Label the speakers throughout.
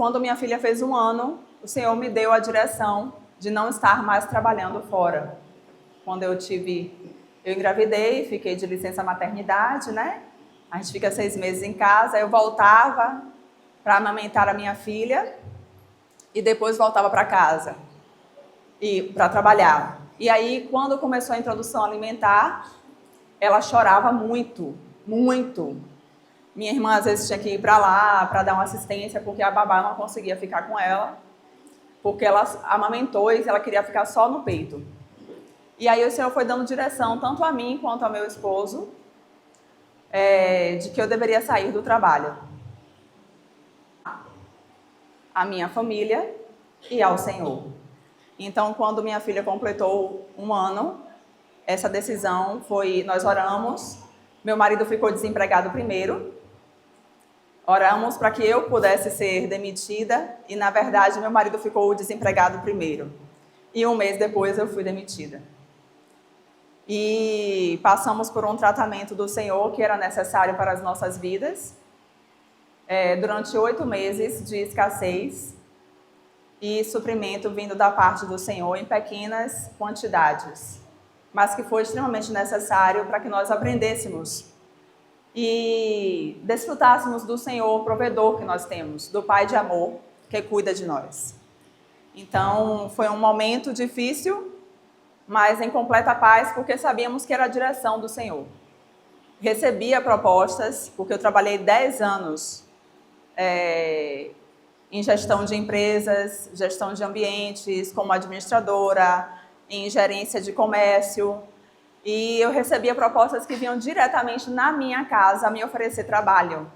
Speaker 1: quando minha filha fez 1 ano, o Senhor me deu a direção de não estar mais trabalhando fora. Quando eu engravidei, fiquei de licença maternidade, né? A gente fica 6 meses em casa, eu voltava para amamentar a minha filha e depois voltava para casa e para trabalhar. E aí, quando começou a introdução alimentar, ela chorava muito, muito. Minha irmã às vezes tinha que ir para lá para dar uma assistência, porque a babá não conseguia ficar com ela, porque ela amamentou e ela queria ficar só no peito. E aí o Senhor foi dando direção, tanto a mim quanto ao meu esposo, de que eu deveria sair do trabalho. A minha família e ao Senhor. Então, quando minha filha completou 1 ano, essa decisão foi, nós oramos, meu marido ficou desempregado primeiro, oramos para que eu pudesse ser demitida e, na verdade, meu marido ficou desempregado primeiro. E 1 mês depois eu fui demitida. E passamos por um tratamento do Senhor que era necessário para as nossas vidas, durante 8 meses de escassez e suprimento vindo da parte do Senhor em pequenas quantidades, mas que foi extremamente necessário para que nós aprendêssemos e desfrutássemos do Senhor provedor que nós temos, do Pai de amor que cuida de nós. Então, foi um momento difícil, mas em completa paz, porque sabíamos que era a direção do Senhor. Recebia propostas, porque eu trabalhei 10 anos em gestão de empresas, gestão de ambientes, como administradora, em gerência de comércio. E eu recebia propostas que vinham diretamente na minha casa a me oferecer trabalho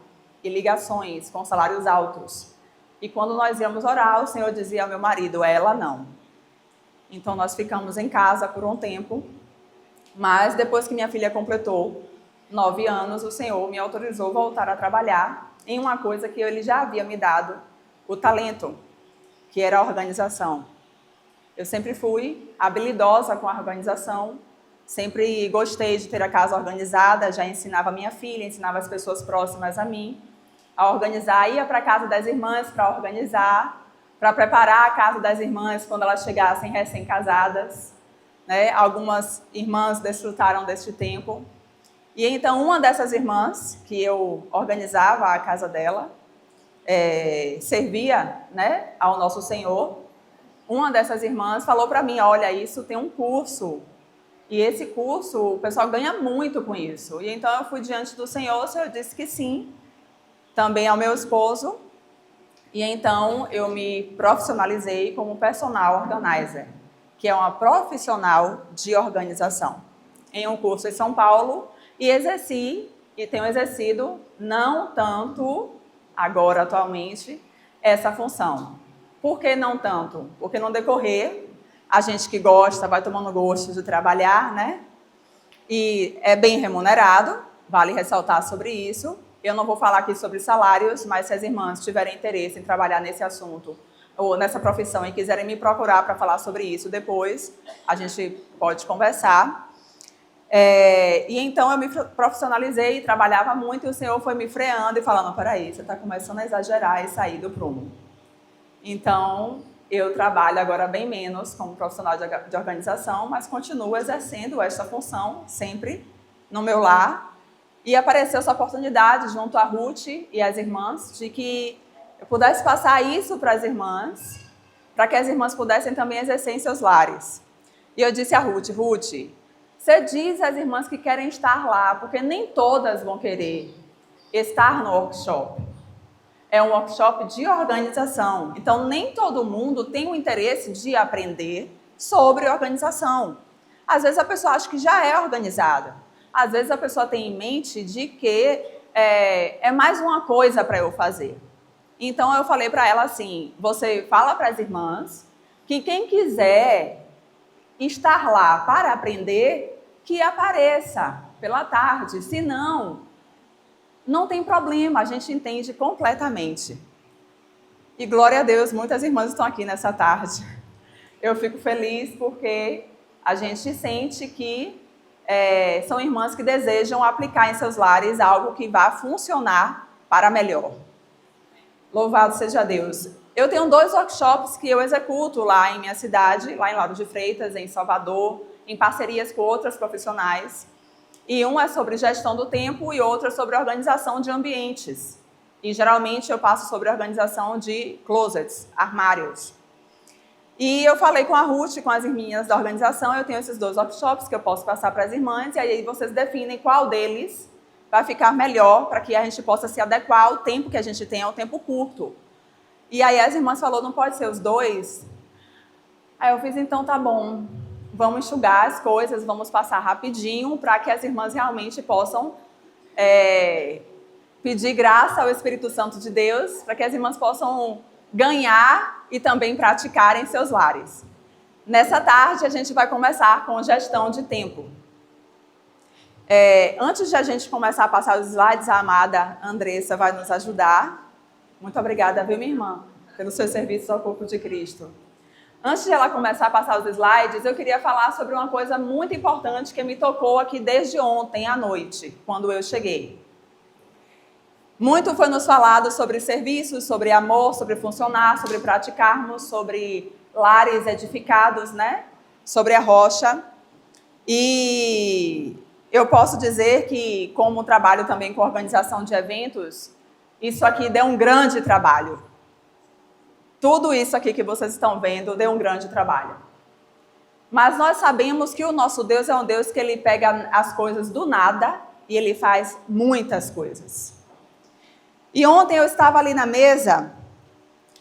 Speaker 1: e ligações com salários altos. E quando nós íamos orar, o Senhor dizia ao meu marido, ela não. Então nós ficamos em casa por um tempo, mas depois que minha filha completou 9 anos, o Senhor me autorizou a voltar a trabalhar em uma coisa que Ele já havia me dado, o talento, que era a organização. Eu sempre fui habilidosa com a organização, sempre gostei de ter a casa organizada, já ensinava a minha filha, ensinava as pessoas próximas a mim a organizar, ia para a casa das irmãs para organizar, para preparar a casa das irmãs quando elas chegassem recém-casadas, né? Algumas irmãs desfrutaram deste tempo. E então uma dessas irmãs, que eu organizava a casa dela, servia, né, ao nosso Senhor, uma dessas irmãs falou para mim, olha, isso tem um curso, e esse curso, o pessoal ganha muito com isso. E então eu fui diante do Senhor, o Senhor disse que sim, também ao meu esposo, e então eu me profissionalizei como personal organizer, que é uma profissional de organização, em um curso em São Paulo, e exerci, e tenho exercido, não tanto agora, atualmente, essa função. Por que não tanto? Porque no decorrer, a gente que gosta, vai tomando gosto de trabalhar, né? E é bem remunerado, vale ressaltar sobre isso. Eu não vou falar aqui sobre salários, mas se as irmãs tiverem interesse em trabalhar nesse assunto, ou nessa profissão, e quiserem me procurar para falar sobre isso depois, a gente pode conversar. E então eu me profissionalizei e trabalhava muito, e o Senhor foi me freando e falando, peraí, você está começando a exagerar e sair do prumo. Então, eu trabalho agora bem menos como profissional de organização, mas continuo exercendo esta função sempre no meu lar. E apareceu essa oportunidade junto a Ruth e as irmãs de que eu pudesse passar isso para as irmãs, para que as irmãs pudessem também exercer em seus lares. E eu disse a Ruth, Ruth, você diz às irmãs que querem estar lá, porque nem todas vão querer estar no workshop. É um workshop de organização, então nem todo mundo tem o interesse de aprender sobre organização. Às vezes a pessoa acha que já é organizada, às vezes a pessoa tem em mente de que é mais uma coisa para eu fazer. Então eu falei para ela assim, você fala para as irmãs que quem quiser estar lá para aprender, que apareça pela tarde, senão não tem problema, a gente entende completamente. E glória a Deus, muitas irmãs estão aqui nessa tarde. Eu fico feliz porque a gente sente que são irmãs que desejam aplicar em seus lares algo que vá funcionar para melhor. Louvado seja Deus. Eu tenho 2 workshops que eu executo lá em minha cidade, lá em Lauro de Freitas, em Salvador, em parcerias com outras profissionais. E um é sobre gestão do tempo e outro é sobre organização de ambientes. E geralmente eu passo sobre organização de closets, armários. E eu falei com a Ruth, com as irmãs da organização, eu tenho esses 2 workshops que eu posso passar para as irmãs, e aí vocês definem qual deles vai ficar melhor para que a gente possa se adequar ao tempo que a gente tem, ao tempo curto. E aí as irmãs falaram, não pode ser os 2? Aí eu fiz, então tá bom, vamos enxugar as coisas, vamos passar rapidinho para que as irmãs realmente possam pedir graça ao Espírito Santo de Deus, para que as irmãs possam ganhar e também praticar em seus lares. Nessa tarde, a gente vai começar com gestão de tempo. Antes de a gente começar a passar os slides, a amada Andressa vai nos ajudar. Muito obrigada, viu, minha irmã, pelo seu serviço ao corpo de Cristo. Antes de ela começar a passar os slides, eu queria falar sobre uma coisa muito importante que me tocou aqui desde ontem à noite, quando eu cheguei. Muito foi nos falado sobre serviços, sobre amor, sobre funcionar, sobre praticarmos, sobre lares edificados, né? Sobre a rocha. E eu posso dizer que, como trabalho também com organização de eventos, isso aqui deu um grande trabalho. Tudo isso aqui que vocês estão vendo deu um grande trabalho. Mas nós sabemos que o nosso Deus é um Deus que ele pega as coisas do nada e ele faz muitas coisas. E ontem eu estava ali na mesa,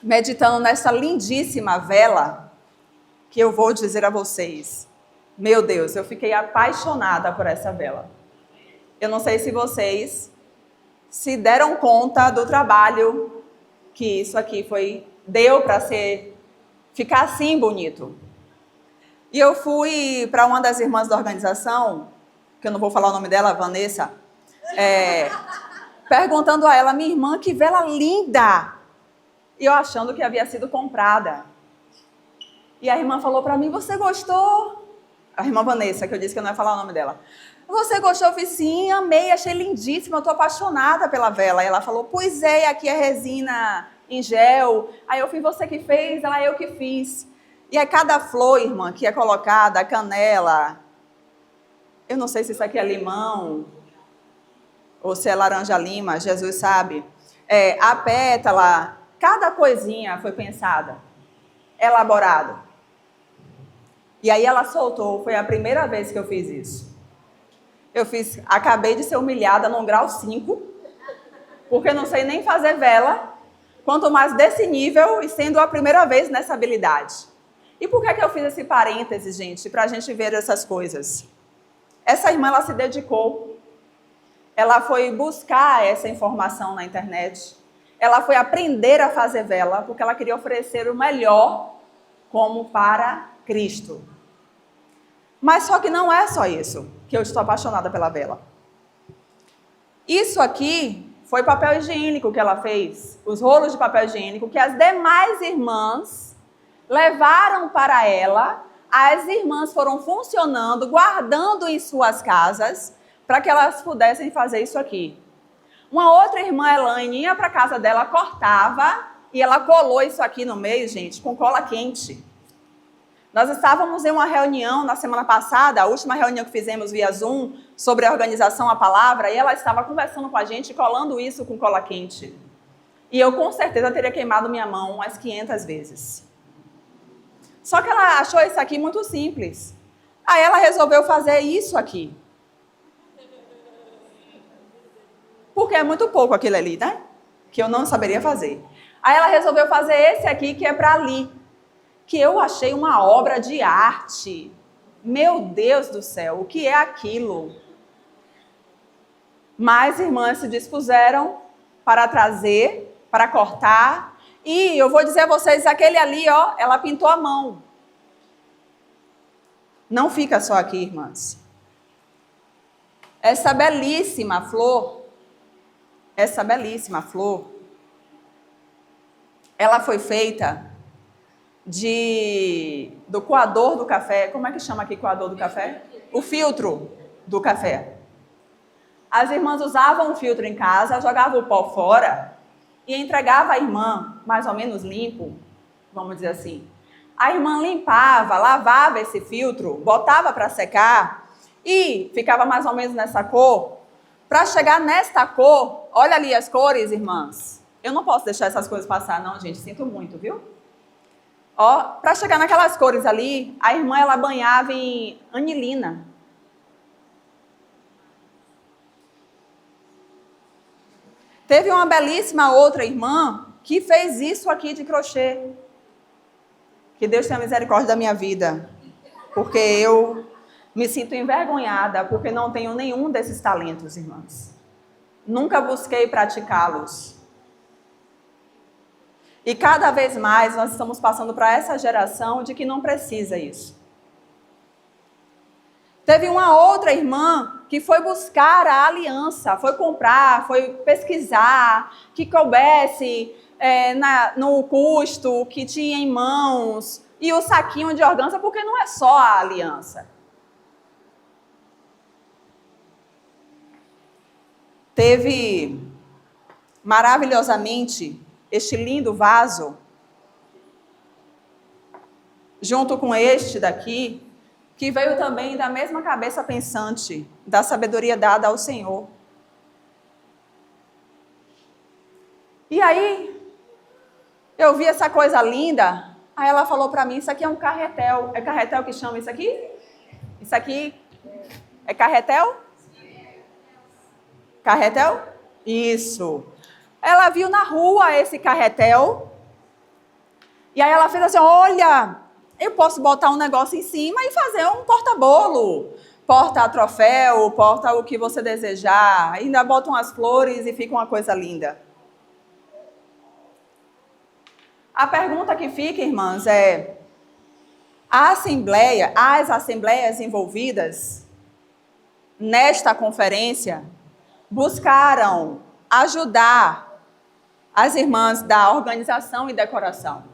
Speaker 1: meditando nessa lindíssima vela, que eu vou dizer a vocês. Meu Deus, eu fiquei apaixonada por essa vela. Eu não sei se vocês se deram conta do trabalho que isso aqui deu para ficar assim bonito. E eu fui para uma das irmãs da organização, que eu não vou falar o nome dela, Vanessa, perguntando a ela, minha irmã, que vela linda! E eu achando que havia sido comprada. E a irmã falou para mim, você gostou? A irmã Vanessa, que eu disse que eu não ia falar o nome dela. Você gostou? Eu fiz, sim, amei, achei lindíssima, eu estou apaixonada pela vela. E ela falou, pois é, aqui é resina em gel. Aí eu fiz, você que fez? Ela, eu que fiz. E aí cada flor, irmã, que é colocada, a canela, eu não sei se isso aqui é limão, ou se é laranja-lima, Jesus sabe. A pétala, cada coisinha foi pensada, elaborada. E aí ela soltou, foi a primeira vez que eu fiz isso. Acabei de ser humilhada num grau 5, porque eu não sei nem fazer vela, quanto mais desse nível e sendo a primeira vez nessa habilidade. E por que eu fiz esse parêntese, gente, para a gente ver essas coisas? Essa irmã, ela se dedicou. Ela foi buscar essa informação na internet. Ela foi aprender a fazer vela, porque ela queria oferecer o melhor como para Cristo. Mas só que não é só isso, que eu estou apaixonada pela vela. Isso aqui foi papel higiênico que ela fez, os rolos de papel higiênico que as demais irmãs levaram para ela. As irmãs foram funcionando, guardando em suas casas, para que elas pudessem fazer isso aqui. Uma outra irmã, Elaine, ia para a casa dela, cortava e ela colou isso aqui no meio, gente, com cola quente. Nós estávamos em uma reunião na semana passada, a última reunião que fizemos via Zoom, sobre a organização A Palavra, e ela estava conversando com a gente, colando isso com cola quente. E eu, com certeza, teria queimado minha mão umas 500 vezes. Só que ela achou isso aqui muito simples. Aí ela resolveu fazer isso aqui. Porque é muito pouco aquilo ali, né? Que eu não saberia fazer. Aí ela resolveu fazer esse aqui, que é para ali. Que eu achei uma obra de arte. Meu Deus do céu, o que é aquilo? Mas irmãs se dispuseram para trazer, para cortar. E eu vou dizer a vocês, aquele ali, ó, ela pintou a mão. Não fica só aqui, irmãs. Essa belíssima flor, ela foi feita do coador do café. Como é que chama aqui coador do café? O filtro do café. As irmãs usavam o filtro em casa, jogavam o pó fora e entregava a irmã, mais ou menos limpo, vamos dizer assim. A irmã limpava, lavava esse filtro, botava para secar e ficava mais ou menos nessa cor. Para chegar nesta cor, olha ali as cores, irmãs. Eu não posso deixar essas coisas passar, não, gente. Sinto muito, viu? Ó, para chegar naquelas cores ali, a irmã ela banhava em anilina. Teve uma belíssima outra irmã que fez isso aqui de crochê. Que Deus tenha misericórdia da minha vida. Porque eu me sinto envergonhada, porque não tenho nenhum desses talentos, irmãs. Nunca busquei praticá-los. E cada vez mais nós estamos passando para essa geração de que não precisa isso. Teve uma outra irmã que foi buscar a aliança, foi comprar, foi pesquisar, que coubesse no custo, que tinha em mãos, e o saquinho de organza, porque não é só a aliança. Teve, maravilhosamente, este lindo vaso, junto com este daqui, que veio também da mesma cabeça pensante, da sabedoria dada ao Senhor. E aí, eu vi essa coisa linda, aí ela falou para mim, isso aqui é um carretel. É carretel que chama isso aqui? Isso aqui é carretel? Carretel? Isso. Ela viu na rua esse carretel, e aí ela fez assim, olha, eu posso botar um negócio em cima e fazer um porta-bolo, porta-troféu, porta o que você desejar, ainda bota umas flores e fica uma coisa linda. A pergunta que fica, irmãs, é, as assembleias envolvidas nesta conferência buscaram ajudar as irmãs da organização e decoração.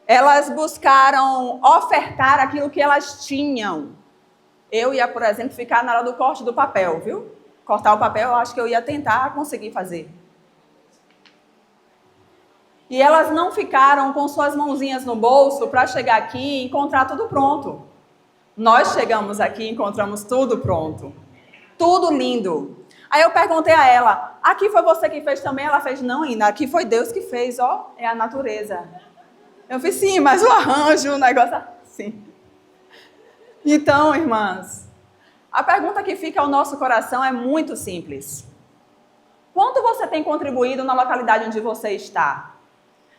Speaker 1: Elas buscaram ofertar aquilo que elas tinham. Eu ia, por exemplo, ficar na hora do corte do papel, viu? Cortar o papel, eu acho que eu ia tentar conseguir fazer. E elas não ficaram com suas mãozinhas no bolso para chegar aqui e encontrar tudo pronto. Nós chegamos aqui e encontramos tudo pronto. Tudo lindo. Aí eu perguntei a ela, aqui foi você que fez também? Ela fez, não, Ina, aqui foi Deus que fez, ó, é a natureza. Eu fiz, sim, mas o arranjo, o negócio assim. Então, irmãs, a pergunta que fica ao nosso coração é muito simples. Quanto você tem contribuído na localidade onde você está?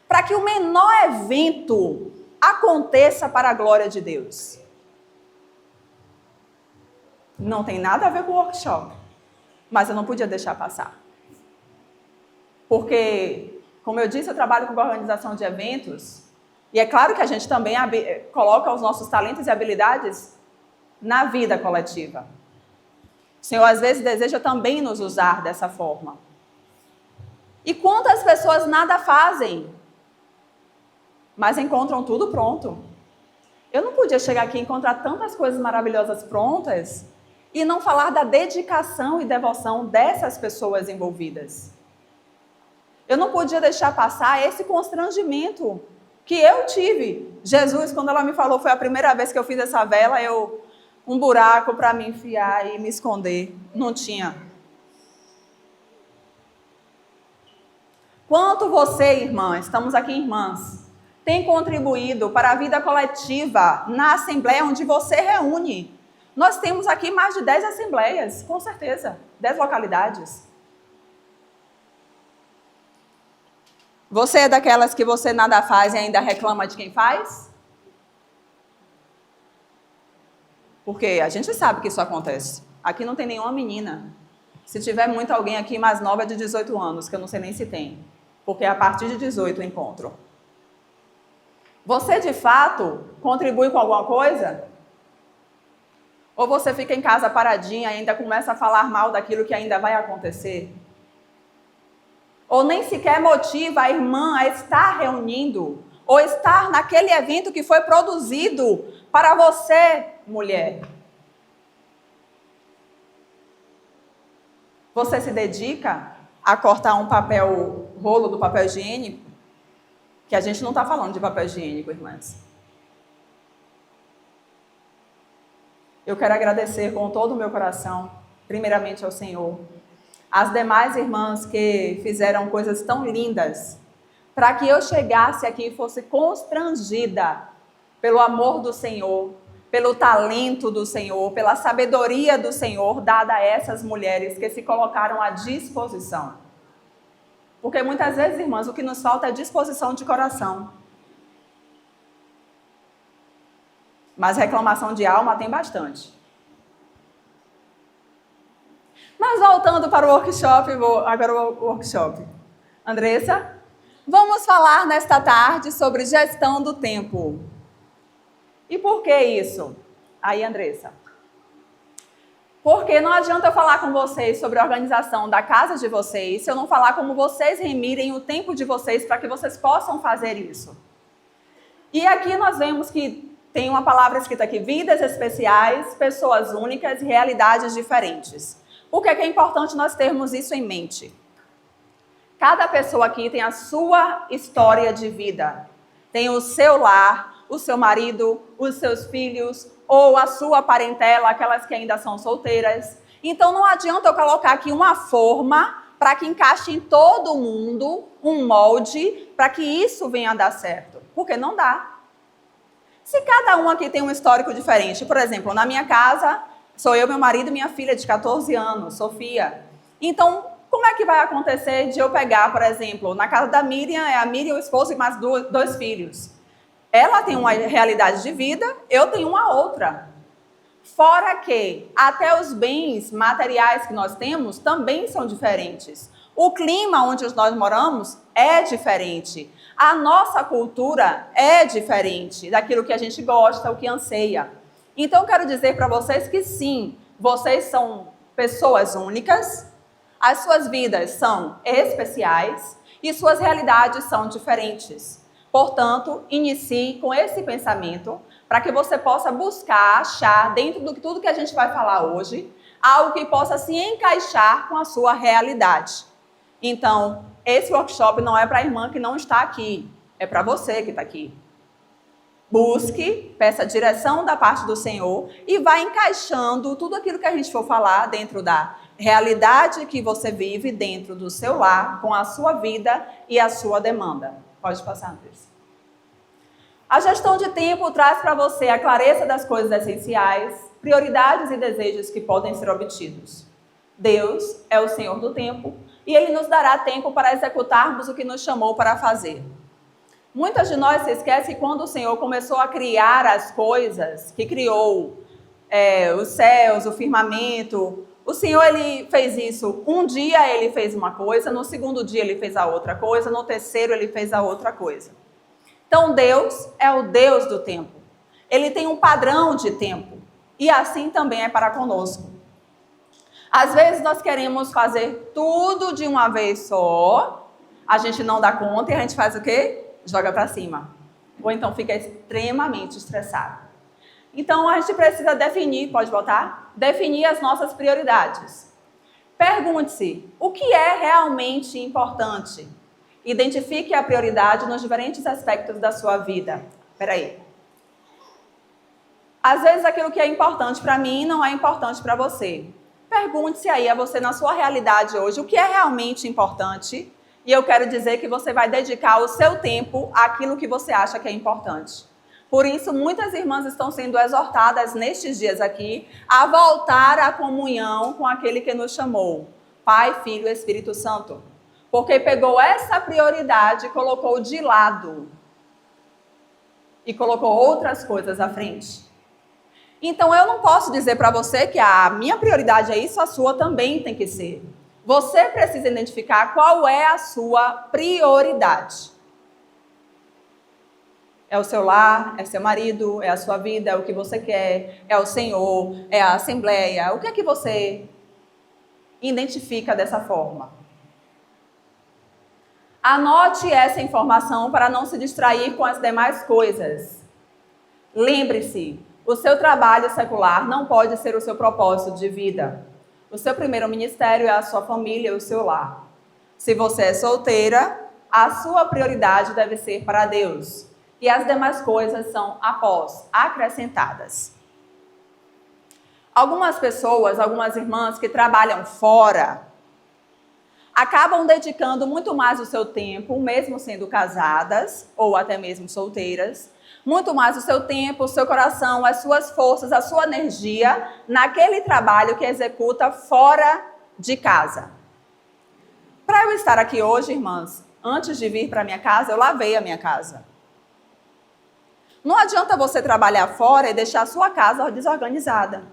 Speaker 1: Para que o menor evento aconteça para a glória de Deus. Não tem nada a ver com o workshop, mas eu não podia deixar passar. Porque, como eu disse, eu trabalho com organização de eventos, e é claro que a gente também coloca os nossos talentos e habilidades na vida coletiva. O Senhor, às vezes, deseja também nos usar dessa forma. E quantas pessoas nada fazem, mas encontram tudo pronto. Eu não podia chegar aqui e encontrar tantas coisas maravilhosas prontas e não falar da dedicação e devoção dessas pessoas envolvidas. Eu não podia deixar passar esse constrangimento que eu tive. Jesus, quando ela me falou, foi a primeira vez que eu fiz essa vela, um buraco para me enfiar e me esconder. Não tinha. Quanto você, irmã, estamos aqui irmãs, tem contribuído para a vida coletiva na assembleia onde você reúne? Nós temos aqui mais de 10 assembleias, com certeza, 10 localidades. Você é daquelas que você nada faz e ainda reclama de quem faz? Porque a gente sabe que isso acontece. Aqui não tem nenhuma menina. Se tiver muito alguém aqui mais nova de 18 anos, que eu não sei nem se tem. Porque é a partir de 18 o encontro. Você, de fato, contribui com alguma coisa? Ou você fica em casa paradinha e ainda começa a falar mal daquilo que ainda vai acontecer? Ou nem sequer motiva a irmã a estar reunindo, ou estar naquele evento que foi produzido para você, mulher? Você se dedica? a cortar rolo do papel higiênico, que a gente não está falando de papel higiênico, irmãs. Eu quero agradecer com todo o meu coração, primeiramente ao Senhor, as demais irmãs que fizeram coisas tão lindas, para que eu chegasse aqui e fosse constrangida pelo amor do Senhor, pelo talento do Senhor, pela sabedoria do Senhor dada a essas mulheres que se colocaram à disposição. Porque muitas vezes, irmãs, o que nos falta é disposição de coração. Mas reclamação de alma tem bastante. Mas voltando para o workshop, agora o workshop. Andressa, vamos falar nesta tarde sobre gestão do tempo. E por que isso? Aí, Andressa. Porque não adianta eu falar com vocês sobre a organização da casa de vocês se eu não falar como vocês remirem o tempo de vocês para que vocês possam fazer isso. E aqui nós vemos que tem uma palavra escrita aqui: vidas especiais, pessoas únicas e realidades diferentes. Por que é importante nós termos isso em mente? Cada pessoa aqui tem a sua história de vida. Tem o seu lar, o seu marido, os seus filhos, ou a sua parentela, aquelas que ainda são solteiras. Então não adianta eu colocar aqui uma forma para que encaixe em todo mundo um molde para que isso venha a dar certo. Porque não dá. Se cada um aqui tem um histórico diferente, por exemplo, na minha casa, sou eu, meu marido e minha filha de 14 anos, Sofia. Então, como é que vai acontecer de eu pegar, por exemplo, na casa da Miriam, é a Miriam, o esposo e mais dois filhos. Ela tem uma realidade de vida, eu tenho uma outra. Fora que até os bens materiais que nós temos também são diferentes. O clima onde nós moramos é diferente. A nossa cultura é diferente daquilo que a gente gosta, o que anseia. Então, eu quero dizer para vocês que sim, vocês são pessoas únicas, as suas vidas são especiais e suas realidades são diferentes. Portanto, inicie com esse pensamento para que você possa buscar, achar, dentro de tudo que a gente vai falar hoje, algo que possa se encaixar com a sua realidade. Então, esse workshop não é para a irmã que não está aqui, é para você que está aqui. Busque, peça direção da parte do Senhor e vá encaixando tudo aquilo que a gente for falar dentro da realidade que você vive, dentro do seu lar, com a sua vida e a sua demanda. Pode passar, Andressa. A gestão de tempo traz para você a clareza das coisas essenciais, prioridades e desejos que podem ser obtidos. Deus é o Senhor do tempo e Ele nos dará tempo para executarmos o que nos chamou para fazer. Muitas de nós se esquecem que quando o Senhor começou a criar as coisas, que criou os céus, o firmamento, o Senhor Ele fez isso. Um dia Ele fez uma coisa, no segundo dia Ele fez a outra coisa, no terceiro Ele fez a outra coisa. Então Deus é o Deus do tempo. Ele tem um padrão de tempo e assim também é para conosco. Às vezes nós queremos fazer tudo de uma vez só, a gente não dá conta e a gente faz o quê? Joga para cima. Ou então fica extremamente estressado. Então a gente precisa definir, pode botar? Definir as nossas prioridades. Pergunte-se, o que é realmente importante? Identifique a prioridade nos diferentes aspectos da sua vida. Espera aí. Às vezes aquilo que é importante para mim não é importante para você. Pergunte-se aí a você na sua realidade hoje o que é realmente importante. E eu quero dizer que você vai dedicar o seu tempo àquilo que você acha que é importante. Por isso, muitas irmãs estão sendo exortadas nestes dias aqui a voltar à comunhão com aquele que nos chamou, Pai, Filho e Espírito Santo. Porque pegou essa prioridade e colocou de lado. E colocou outras coisas à frente. Então, eu não posso dizer para você que a minha prioridade é isso, a sua também tem que ser. Você precisa identificar qual é a sua prioridade. É o seu lar, é seu marido, é a sua vida, é o que você quer, é o Senhor, é a Assembleia. O que é que você identifica dessa forma? Anote essa informação para não se distrair com as demais coisas. Lembre-se, o seu trabalho secular não pode ser o seu propósito de vida. O seu primeiro ministério é a sua família e o seu lar. Se você é solteira, a sua prioridade deve ser para Deus. E as demais coisas são após, acrescentadas. Algumas pessoas, algumas irmãs que trabalham fora, acabam dedicando muito mais o seu tempo, mesmo sendo casadas ou até mesmo solteiras, muito mais o seu tempo, o seu coração, as suas forças, a sua energia naquele trabalho que executa fora de casa. Para eu estar aqui hoje, irmãs, antes de vir para minha casa, eu lavei a minha casa. Não adianta você trabalhar fora e deixar a sua casa desorganizada.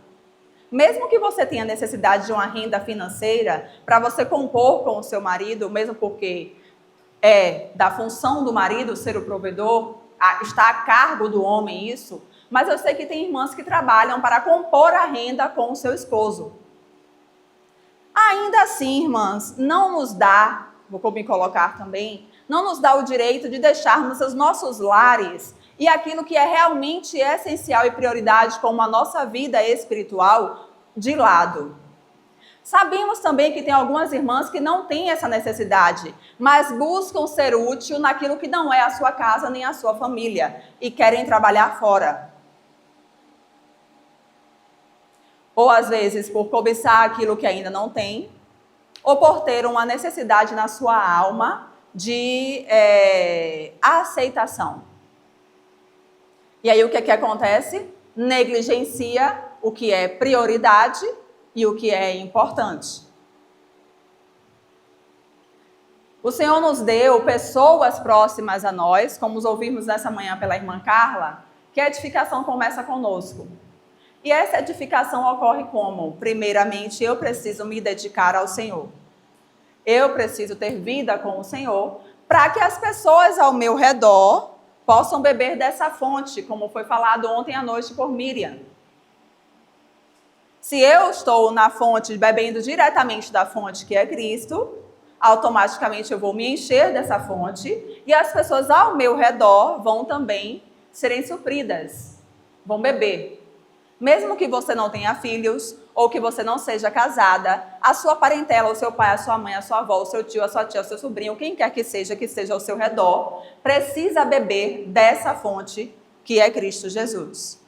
Speaker 1: Mesmo que você tenha necessidade de uma renda financeira para você compor com o seu marido, mesmo porque é da função do marido ser o provedor, está a cargo do homem isso, mas eu sei que tem irmãs que trabalham para compor a renda com o seu esposo. Ainda assim, irmãs, não nos dá, vou me colocar também, não nos dá o direito de deixarmos os nossos lares e aquilo que é realmente essencial e prioridade como a nossa vida espiritual de lado. Sabemos também que tem algumas irmãs que não têm essa necessidade, mas buscam ser útil naquilo que não é a sua casa nem a sua família e querem trabalhar fora. Ou às vezes por cobiçar aquilo que ainda não tem, ou por ter uma necessidade na sua alma de aceitação. E aí o que acontece? Negligencia o que é prioridade e o que é importante. O Senhor nos deu pessoas próximas a nós, como ouvimos nessa manhã pela irmã Carla, que a edificação começa conosco. E essa edificação ocorre como? Primeiramente, eu preciso me dedicar ao Senhor. Eu preciso ter vida com o Senhor, para que as pessoas ao meu redor possam beber dessa fonte, como foi falado ontem à noite por Miriam. Se eu estou na fonte, bebendo diretamente da fonte que é Cristo, automaticamente eu vou me encher dessa fonte e as pessoas ao meu redor vão também serem supridas, vão beber. Mesmo que você não tenha filhos ou que você não seja casada, a sua parentela, o seu pai, a sua mãe, a sua avó, o seu tio, a sua tia, o seu sobrinho, quem quer que esteja ao seu redor, precisa beber dessa fonte que é Cristo Jesus.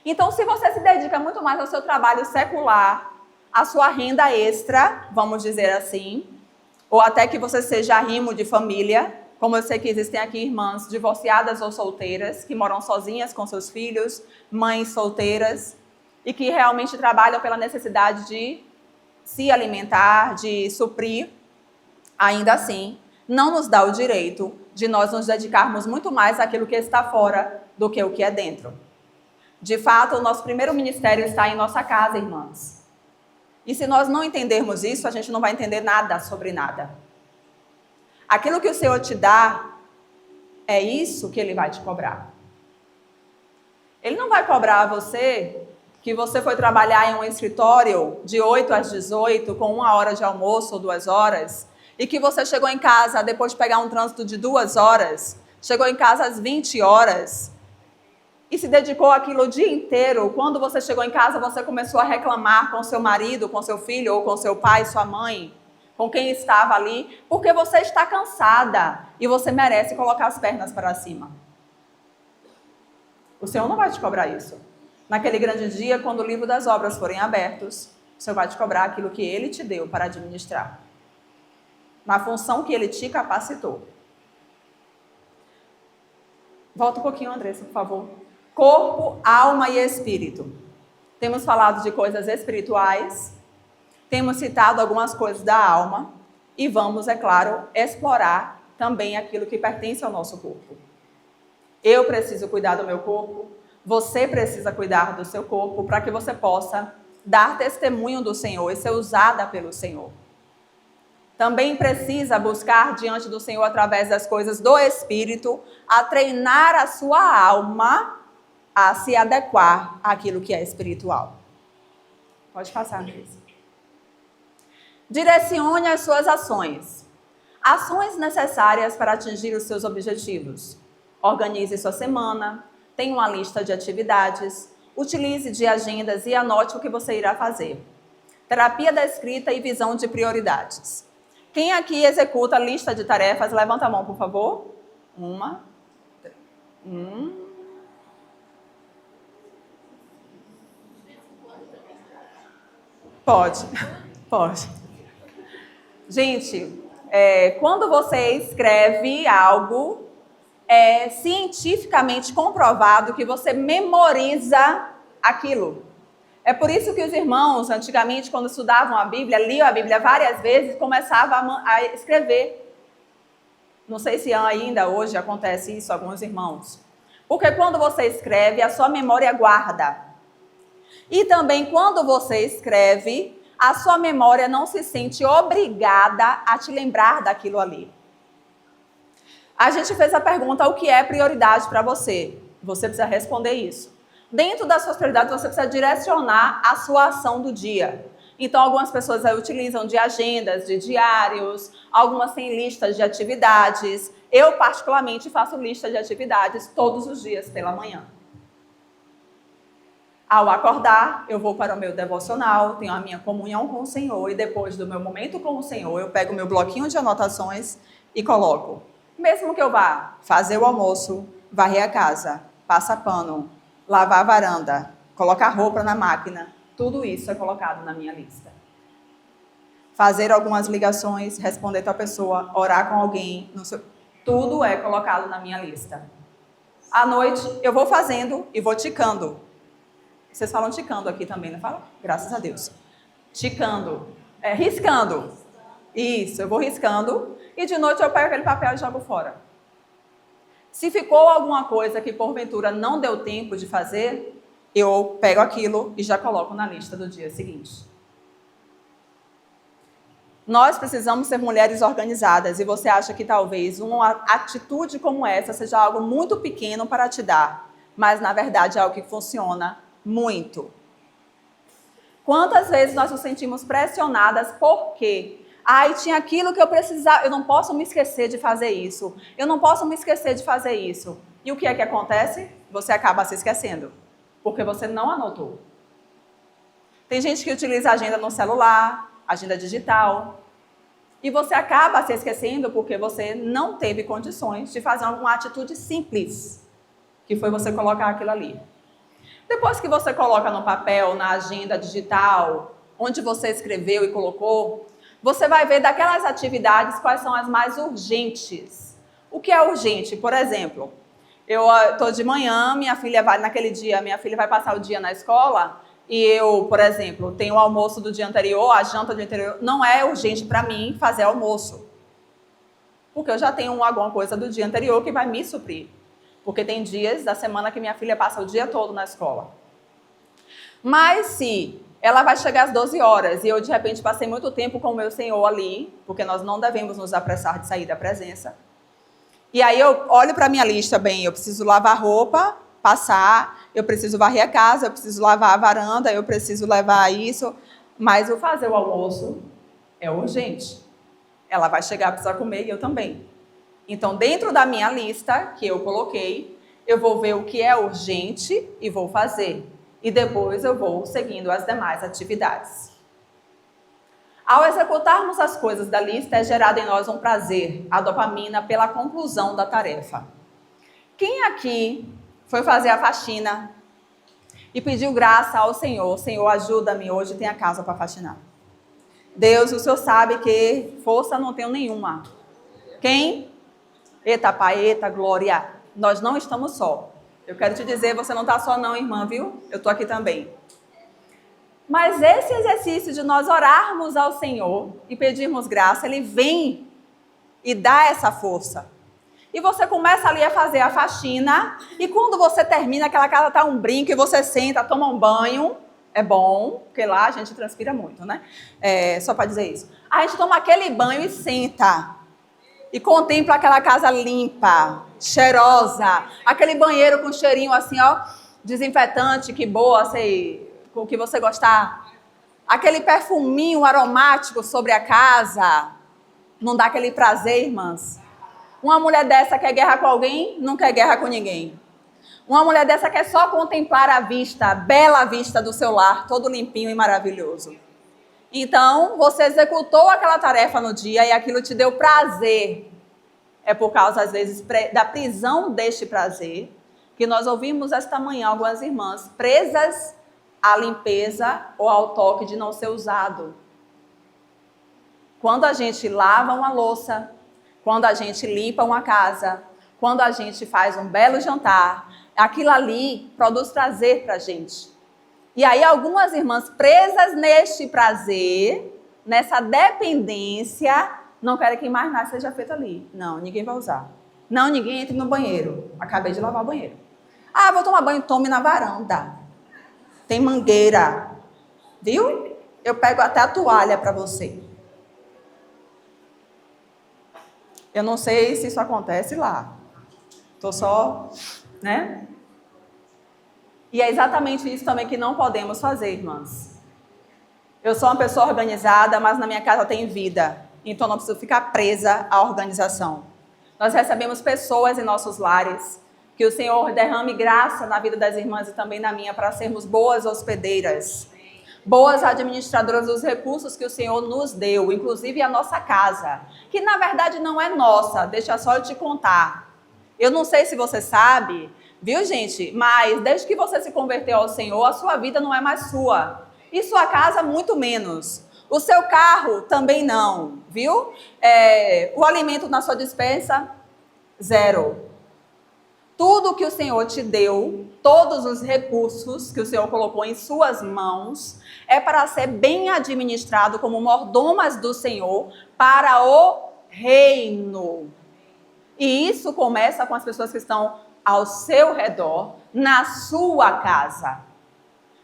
Speaker 1: Então, se você se dedica muito mais ao seu trabalho secular, à sua renda extra, vamos dizer assim, ou até que você seja arrimo de família, como eu sei que existem aqui irmãs divorciadas ou solteiras, que moram sozinhas com seus filhos, mães solteiras, e que realmente trabalham pela necessidade de se alimentar, de suprir, ainda assim, não nos dá o direito de nós nos dedicarmos muito mais àquilo que está fora do que o que é dentro. De fato, o nosso primeiro ministério está em nossa casa, irmãs. E se nós não entendermos isso, a gente não vai entender nada sobre nada. Aquilo que o Senhor te dá, é isso que Ele vai te cobrar. Ele não vai cobrar a você que você foi trabalhar em um escritório de 8 às 18, com 1 hora de almoço ou 2 horas, e que você chegou em casa depois de pegar um trânsito de 2 horas, chegou em casa às 20 horas, e se dedicou àquilo o dia inteiro. Quando você chegou em casa, você começou a reclamar com seu marido, com seu filho, ou com seu pai, sua mãe, com quem estava ali, porque você está cansada e você merece colocar as pernas para cima. O Senhor não vai te cobrar isso. Naquele grande dia, quando o livro das obras forem abertos, o Senhor vai te cobrar aquilo que Ele te deu para administrar, na função que Ele te capacitou. Volta um pouquinho, Andressa, por favor. Corpo, alma e espírito. Temos falado de coisas espirituais, temos citado algumas coisas da alma e vamos, é claro, explorar também aquilo que pertence ao nosso corpo. Eu preciso cuidar do meu corpo, você precisa cuidar do seu corpo para que você possa dar testemunho do Senhor e ser usada pelo Senhor. Também precisa buscar diante do Senhor, através das coisas do Espírito, a treinar a sua alma a se adequar àquilo que é espiritual. Pode passar, Andressa. Direcione as suas ações. Ações necessárias para atingir os seus objetivos. Organize sua semana, tenha uma lista de atividades, utilize de agendas e anote o que você irá fazer. Terapia da escrita e visão de prioridades. Quem aqui executa a lista de tarefas? Levanta a mão, por favor. Uma. Pode. Pode. Gente, quando você escreve algo, é cientificamente comprovado que você memoriza aquilo. É por isso que os irmãos, antigamente, quando estudavam a Bíblia, liam a Bíblia várias vezes e começavam a escrever. Não sei se ainda hoje acontece isso, alguns irmãos. Porque quando você escreve, a sua memória guarda. E também quando você escreve, a sua memória não se sente obrigada a te lembrar daquilo ali. A gente fez a pergunta, o que é prioridade para você? Você precisa responder isso. Dentro das suas prioridades, você precisa direcionar a sua ação do dia. Então, algumas pessoas utilizam de agendas, de diários, algumas têm listas de atividades. Eu, particularmente, faço lista de atividades todos os dias pela manhã. Ao acordar, eu vou para o meu devocional, tenho a minha comunhão com o Senhor e depois do meu momento com o Senhor, eu pego o meu bloquinho de anotações e coloco. Mesmo que eu vá fazer o almoço, varrer a casa, passar pano, lavar a varanda, colocar roupa na máquina, tudo isso é colocado na minha lista. Fazer algumas ligações, responder para a pessoa, orar com alguém, tudo é colocado na minha lista. À noite, eu vou fazendo e vou ticando. Vocês falam ticando aqui também, não fala? Graças a Deus. Ticando. Riscando. Isso, eu vou riscando e de noite eu pego aquele papel e jogo fora. Se ficou alguma coisa que porventura não deu tempo de fazer, eu pego aquilo e já coloco na lista do dia seguinte. Nós precisamos ser mulheres organizadas e você acha que talvez uma atitude como essa seja algo muito pequeno para te dar, mas na verdade é algo que funciona muito. Quantas vezes nós nos sentimos pressionadas porque tinha aquilo que eu precisava, eu não posso me esquecer de fazer isso, eu não posso me esquecer de fazer isso. E o que é que acontece? Você acaba se esquecendo, porque você não anotou. Tem gente que utiliza agenda no celular, agenda digital, e você acaba se esquecendo porque você não teve condições de fazer alguma atitude simples, que foi você colocar aquilo ali. Depois que você coloca no papel, na agenda digital, onde você escreveu e colocou, você vai ver daquelas atividades quais são as mais urgentes. O que é urgente? Por exemplo, eu estou de manhã, naquele dia, minha filha vai passar o dia na escola e eu, por exemplo, tenho o almoço do dia anterior, a janta do dia anterior, não é urgente para mim fazer almoço. Porque eu já tenho alguma coisa do dia anterior que vai me suprir. Porque tem dias da semana que minha filha passa o dia todo na escola. Mas se ela vai chegar às 12 horas e eu, de repente, passei muito tempo com o meu Senhor ali, porque nós não devemos nos apressar de sair da presença. E aí eu olho para a minha lista, eu preciso lavar roupa, passar, eu preciso varrer a casa, eu preciso lavar a varanda, eu preciso levar isso, mas eu fazer o almoço é urgente. Ela vai chegar, precisa comer e eu também. Então, dentro da minha lista que eu coloquei, eu vou ver o que é urgente e vou fazer. E depois eu vou seguindo as demais atividades. Ao executarmos as coisas da lista, é gerado em nós um prazer, a dopamina, pela conclusão da tarefa. Quem aqui foi fazer a faxina e pediu graça ao Senhor? Senhor, ajuda-me, hoje tem a casa para faxinar. Deus, o Senhor sabe que força não tenho nenhuma. Quem? Eita, pai, eita, glória. Nós não estamos só. Eu quero te dizer, você não está só não, irmã, viu? Eu estou aqui também. Mas esse exercício de nós orarmos ao Senhor e pedirmos graça, ele vem e dá essa força. E você começa ali a fazer a faxina, e quando você termina, aquela casa está um brinco, e você senta, toma um banho, é bom, porque lá a gente transpira muito, né? Só para dizer isso. A gente toma aquele banho e senta. E contempla aquela casa limpa, cheirosa, aquele banheiro com cheirinho assim, ó, desinfetante, que boa, sei, com o que você gostar. Aquele perfuminho aromático sobre a casa, não dá aquele prazer, irmãs? Uma mulher dessa quer guerra com alguém, não quer guerra com ninguém. Uma mulher dessa quer só contemplar a vista, a bela vista do seu lar, todo limpinho e maravilhoso. Então, você executou aquela tarefa no dia e aquilo te deu prazer. É por causa, às vezes, da prisão deste prazer, que nós ouvimos esta manhã algumas irmãs presas à limpeza ou ao toque de não ser usado. Quando a gente lava uma louça, quando a gente limpa uma casa, quando a gente faz um belo jantar, aquilo ali produz prazer para a gente. E aí algumas irmãs presas neste prazer, nessa dependência, não querem que mais nada seja feito ali. Não, ninguém vai usar. Não, ninguém entre no banheiro. Acabei de lavar o banheiro. Ah, vou tomar banho, tome na varanda. Tem mangueira. Viu? Eu pego até a toalha para você. Eu não sei se isso acontece lá. Estou só, né? E é exatamente isso também que não podemos fazer, irmãs. Eu sou uma pessoa organizada, mas na minha casa tem vida. Então não preciso ficar presa à organização. Nós recebemos pessoas em nossos lares. Que o Senhor derrame graça na vida das irmãs e também na minha, para sermos boas hospedeiras. Boas administradoras dos recursos que o Senhor nos deu, inclusive a nossa casa. Que na verdade não é nossa, deixa só eu te contar. Eu não sei se você sabe, viu, gente? Mas desde que você se converteu ao Senhor, a sua vida não é mais sua. E sua casa, muito menos. O seu carro, também não, viu? O alimento na sua despensa, zero. Tudo que o Senhor te deu, todos os recursos que o Senhor colocou em suas mãos, é para ser bem administrado como mordomas do Senhor para o reino. E isso começa com as pessoas que estão ao seu redor, na sua casa.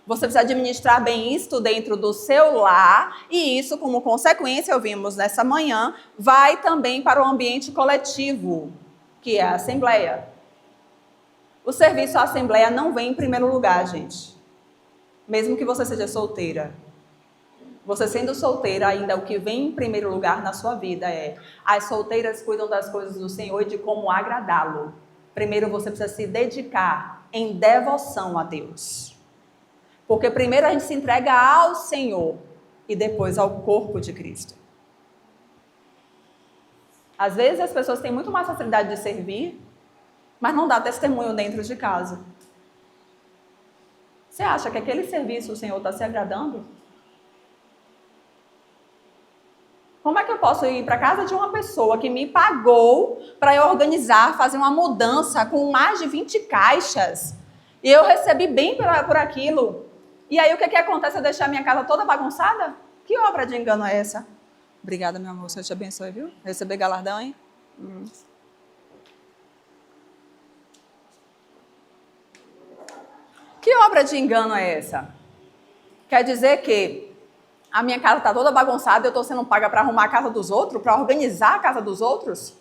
Speaker 1: Você precisa administrar bem isto dentro do seu lar, e isso, como consequência, ouvimos nessa manhã, vai também para o ambiente coletivo, que é a Assembleia. O serviço à Assembleia não vem em primeiro lugar, gente. Mesmo que você seja solteira. Você sendo solteira, ainda o que vem em primeiro lugar na sua vida é: as solteiras cuidam das coisas do Senhor e de como agradá-lo. Primeiro você precisa se dedicar em devoção a Deus. Porque primeiro a gente se entrega ao Senhor e depois ao corpo de Cristo. Às vezes as pessoas têm muito mais facilidade de servir, mas não dá testemunho dentro de casa. Você acha que aquele serviço o Senhor está se agradando? Como é que eu posso ir para a casa de uma pessoa que me pagou para eu organizar, fazer uma mudança com mais de 20 caixas, e eu recebi bem por aquilo, e aí o que acontece? Eu deixar a minha casa toda bagunçada? Que obra de engano é essa? Obrigada, meu amor, o Senhor te abençoe, viu? Receber galardão, hein? Que obra de engano é essa? Quer dizer que a minha casa está toda bagunçada e eu estou sendo paga para arrumar a casa dos outros, para organizar a casa dos outros?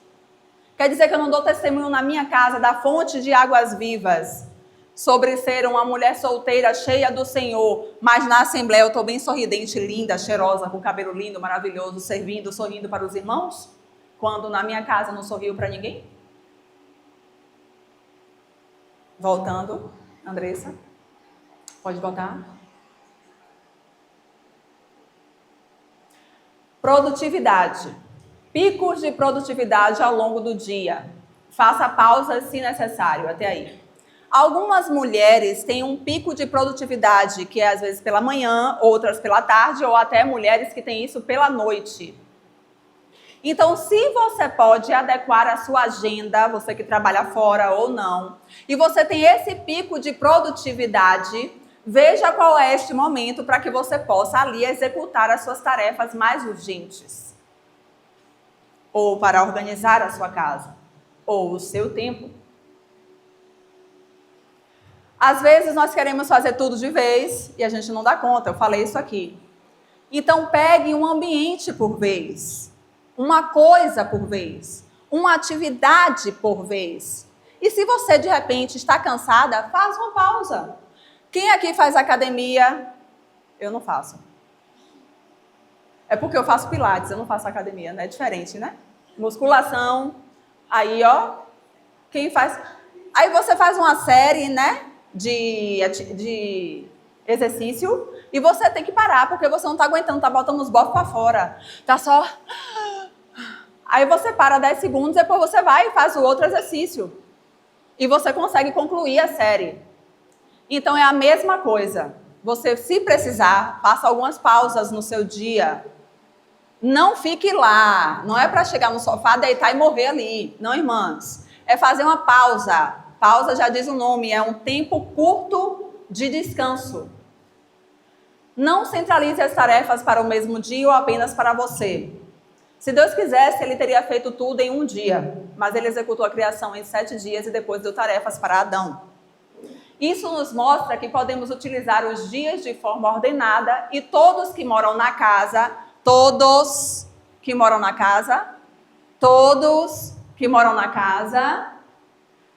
Speaker 1: Quer dizer que eu não dou testemunho na minha casa da fonte de águas vivas, sobre ser uma mulher solteira, cheia do Senhor, mas na Assembleia eu estou bem sorridente, linda, cheirosa, com cabelo lindo, maravilhoso, servindo, sorrindo para os irmãos? Quando na minha casa não sorrio para ninguém? Voltando, Andressa. Pode voltar. Produtividade. Picos de produtividade ao longo do dia. Faça pausas se necessário, até aí. Algumas mulheres têm um pico de produtividade, que é às vezes pela manhã, outras pela tarde, ou até mulheres que têm isso pela noite. Então, se você pode adequar a sua agenda, você que trabalha fora ou não, e você tem esse pico de produtividade, veja qual é este momento para que você possa ali executar as suas tarefas mais urgentes. Ou para organizar a sua casa, ou o seu tempo. Às vezes nós queremos fazer tudo de vez e a gente não dá conta, eu falei isso aqui. Então pegue um ambiente por vez, uma coisa por vez, uma atividade por vez. E se você de repente está cansada, faz uma pausa. Quem aqui faz academia? Eu não faço. É porque eu faço pilates, eu não faço academia, né? É diferente, né? Musculação, aí ó, quem faz... Aí você faz uma série, né? De exercício, e você tem que parar, porque você não está aguentando, está botando os bofos para fora. Tá só... Aí você para 10 segundos, depois você vai e faz o outro exercício. E você consegue concluir a série. Então é a mesma coisa. Você, se precisar, faça algumas pausas no seu dia. Não fique lá. Não é para chegar no sofá, deitar e morrer ali. Não, irmãs. É fazer uma pausa. Pausa já diz o nome, é um tempo curto de descanso. Não centralize as tarefas para o mesmo dia ou apenas para você. Se Deus quisesse, ele teria feito tudo em um dia, mas ele executou a criação em 7 dias e depois deu tarefas para Adão. Isso nos mostra que podemos utilizar os dias de forma ordenada e todos que moram na casa,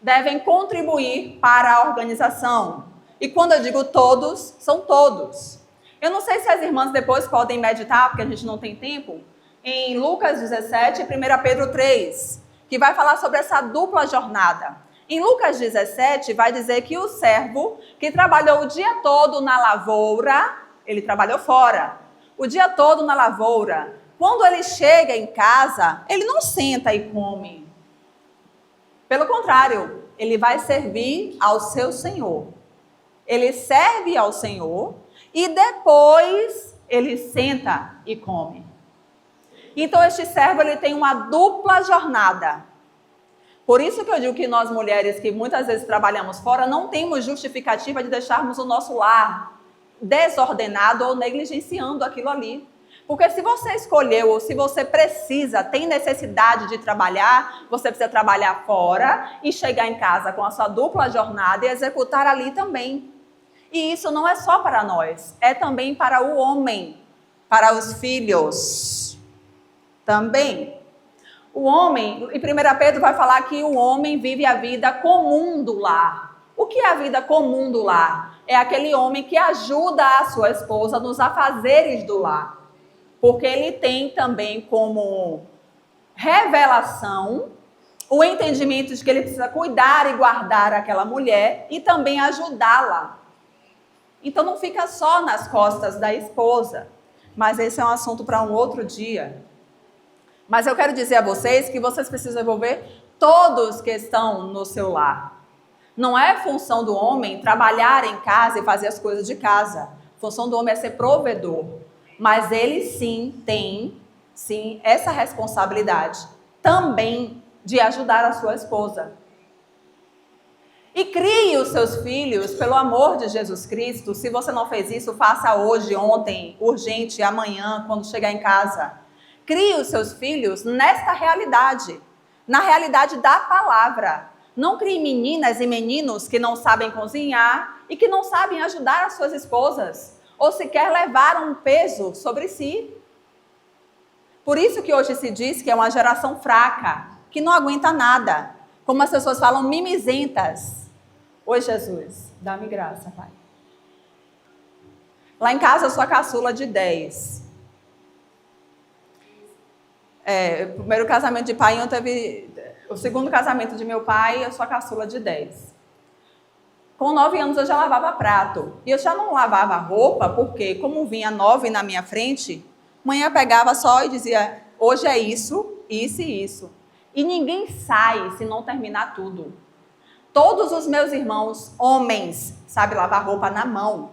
Speaker 1: devem contribuir para a organização. E quando eu digo todos, são todos. Eu não sei se as irmãs depois podem meditar, porque a gente não tem tempo, em Lucas 17 e 1 Pedro 3, que vai falar sobre essa dupla jornada. Em Lucas 17 vai dizer que o servo que trabalhou o dia todo na lavoura, ele trabalhou fora, o dia todo na lavoura, quando ele chega em casa, ele não senta e come. Pelo contrário, ele vai servir ao seu Senhor. Ele serve ao Senhor e depois ele senta e come. Então este servo ele tem uma dupla jornada. Por isso que eu digo que nós mulheres que muitas vezes trabalhamos fora não temos justificativa de deixarmos o nosso lar desordenado ou negligenciando aquilo ali. Porque se você escolheu ou se você precisa, tem necessidade de trabalhar, você precisa trabalhar fora e chegar em casa com a sua dupla jornada e executar ali também. E isso não é só para nós, é também para o homem, para os filhos. Também. O homem, e 1 Pedro vai falar que o homem vive a vida comum do lar. O que é a vida comum do lar? É aquele homem que ajuda a sua esposa nos afazeres do lar. Porque ele tem também como revelação o entendimento de que ele precisa cuidar e guardar aquela mulher e também ajudá-la. Então não fica só nas costas da esposa, mas esse é um assunto para um outro dia. Mas eu quero dizer a vocês que vocês precisam envolver todos que estão no seu lar. Não é função do homem trabalhar em casa e fazer as coisas de casa. A função do homem é ser provedor. Mas ele sim tem, essa responsabilidade também de ajudar a sua esposa. E crie os seus filhos pelo amor de Jesus Cristo. Se você não fez isso, faça hoje, ontem, urgente, amanhã, quando chegar em casa. Crie os seus filhos nesta realidade, na realidade da palavra. Não crie meninas e meninos que não sabem cozinhar e que não sabem ajudar as suas esposas, ou sequer levar um peso sobre si. Por isso que hoje se diz que é uma geração fraca, que não aguenta nada. Como as pessoas falam, mimizentas. Oi, Jesus, dá-me graça, Pai. Lá em casa eu sou a caçula de 10. O primeiro casamento de pai, eu teve... O segundo casamento de meu pai, eu sou a caçula de 10. Com 9 anos eu já lavava prato. E eu já não lavava roupa, porque como vinha 9 na minha frente, manhã pegava só e dizia, hoje é isso, isso e isso. E ninguém sai se não terminar tudo. Todos os meus irmãos, homens, sabem lavar roupa na mão.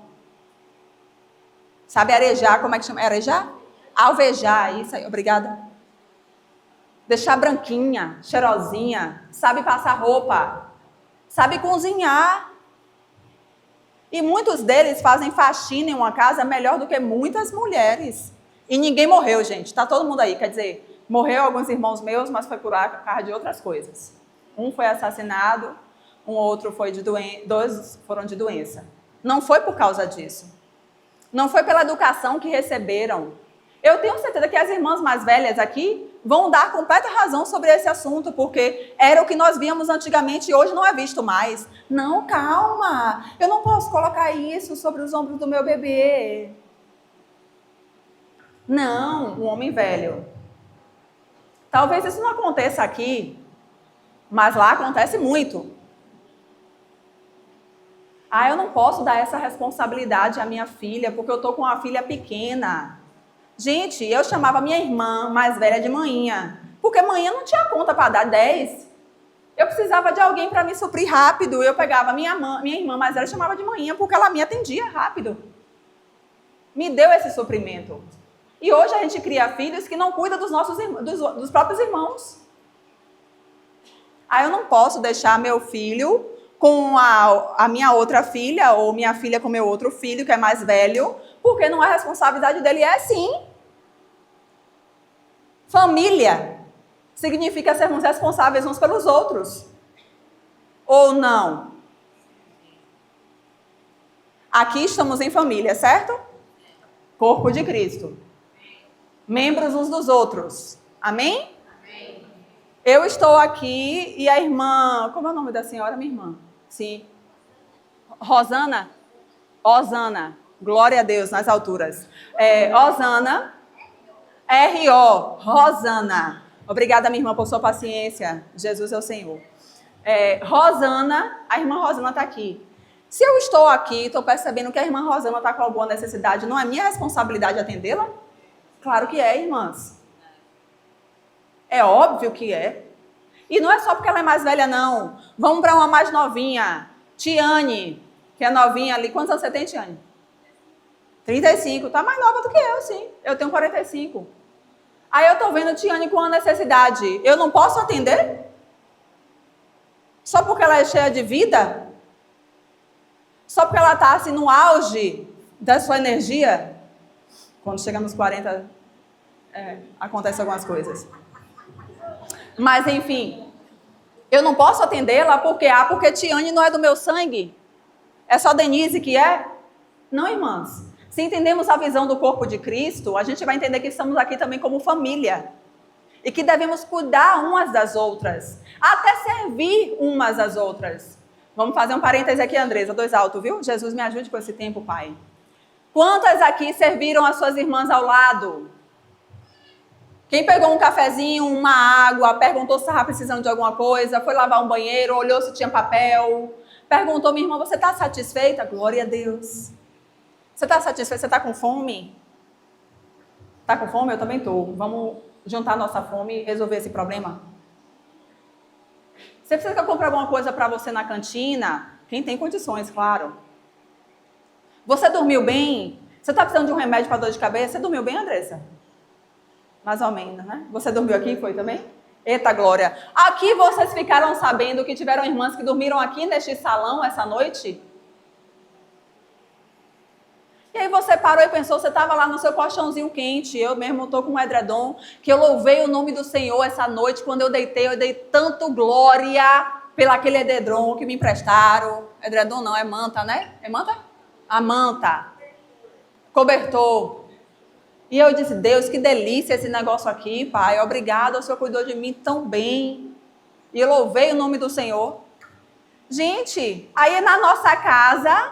Speaker 1: Sabe arejar, como é que chama? Arejar? Alvejar, isso aí, obrigada. Deixar branquinha, cheirosinha, sabe passar roupa, sabe cozinhar. E muitos deles fazem faxina em uma casa melhor do que muitas mulheres. E ninguém morreu, gente. Tá todo mundo aí. Quer dizer, morreu alguns irmãos meus, mas foi por causa de outras coisas. Um foi assassinado, um outro foi de doença, 2 foram de doença. Não foi por causa disso. Não foi pela educação que receberam. Eu tenho certeza que as irmãs mais velhas aqui vão dar completa razão sobre esse assunto, porque era o que nós víamos antigamente e hoje não é visto mais. Não, calma, eu não posso colocar isso sobre os ombros do meu bebê. Não, um homem velho. Talvez isso não aconteça aqui, mas lá acontece muito. Eu não posso dar essa responsabilidade à minha filha, porque eu estou com uma filha pequena. Gente, eu chamava minha irmã mais velha de manhã, porque manhã não tinha conta para dar 10. Eu precisava de alguém para me suprir rápido. Eu pegava minha irmã mais velha e chamava de manhã, porque ela me atendia rápido. Me deu esse suprimento. E hoje a gente cria filhos que não cuidam dos próprios irmãos. Eu não posso deixar meu filho com a minha outra filha, ou minha filha com meu outro filho, que é mais velho, porque não é responsabilidade dele. É sim. Família significa sermos responsáveis uns pelos outros. Ou não? Aqui estamos em família, certo? Corpo de Cristo. Membros uns dos outros. Amém? Amém. Eu estou aqui e a irmã... Como é o nome da senhora, minha irmã? Sim. Rosana? Osana. Glória a Deus nas alturas. Osana. R.O. Rosana. Obrigada, minha irmã, por sua paciência. Jesus é o Senhor. Rosana, a irmã Rosana está aqui. Se eu estou aqui, estou percebendo que a irmã Rosana está com alguma necessidade, não é minha responsabilidade atendê-la? Claro que é, irmãs. É óbvio que é. E não é só porque ela é mais velha, não. Vamos para uma mais novinha. Tiane, que é novinha ali. Quantos anos você tem, Tiane? 35. Está mais nova do que eu, sim. Eu tenho 45. Aí eu estou vendo Tiane com uma necessidade. Eu não posso atender? Só porque ela é cheia de vida? Só porque ela está assim no auge da sua energia? Quando chega nos 40, acontecem algumas coisas. Mas, enfim, eu não posso atendê-la porque Tiane não é do meu sangue. É só Denise que é? Não, irmãs. Se entendemos a visão do corpo de Cristo, a gente vai entender que estamos aqui também como família. E que devemos cuidar umas das outras. Até servir umas às outras. Vamos fazer um parêntese aqui, Andresa. 2 alto, viu? Jesus me ajude com esse tempo, Pai. Quantas aqui serviram as suas irmãs ao lado? Quem pegou um cafezinho, uma água, perguntou se estava precisando de alguma coisa, foi lavar um banheiro, olhou se tinha papel, perguntou, minha irmã, você está satisfeita? Glória a Deus. Você está satisfeita? Você está com fome? Está com fome? Eu também estou. Vamos juntar nossa fome e resolver esse problema? Você precisa que eu compre alguma coisa para você na cantina? Quem tem condições, claro. Você dormiu bem? Você está precisando de um remédio para dor de cabeça? Você dormiu bem, Andressa? Mais ou menos, né? Você dormiu aqui, foi também? Eita, glória. Aqui vocês ficaram sabendo que tiveram irmãs que dormiram aqui neste salão essa noite? E aí você parou e pensou, você estava lá no seu colchãozinho quente, eu mesmo estou com um edredom, que eu louvei o nome do Senhor essa noite, quando eu dei tanto glória pelaquele edredom que me emprestaram. Edredom não, é manta, né? É manta? A manta. Cobertor. E eu disse, Deus, que delícia esse negócio aqui, Pai. Obrigado, o Senhor cuidou de mim tão bem. E eu louvei o nome do Senhor. Gente, aí na nossa casa,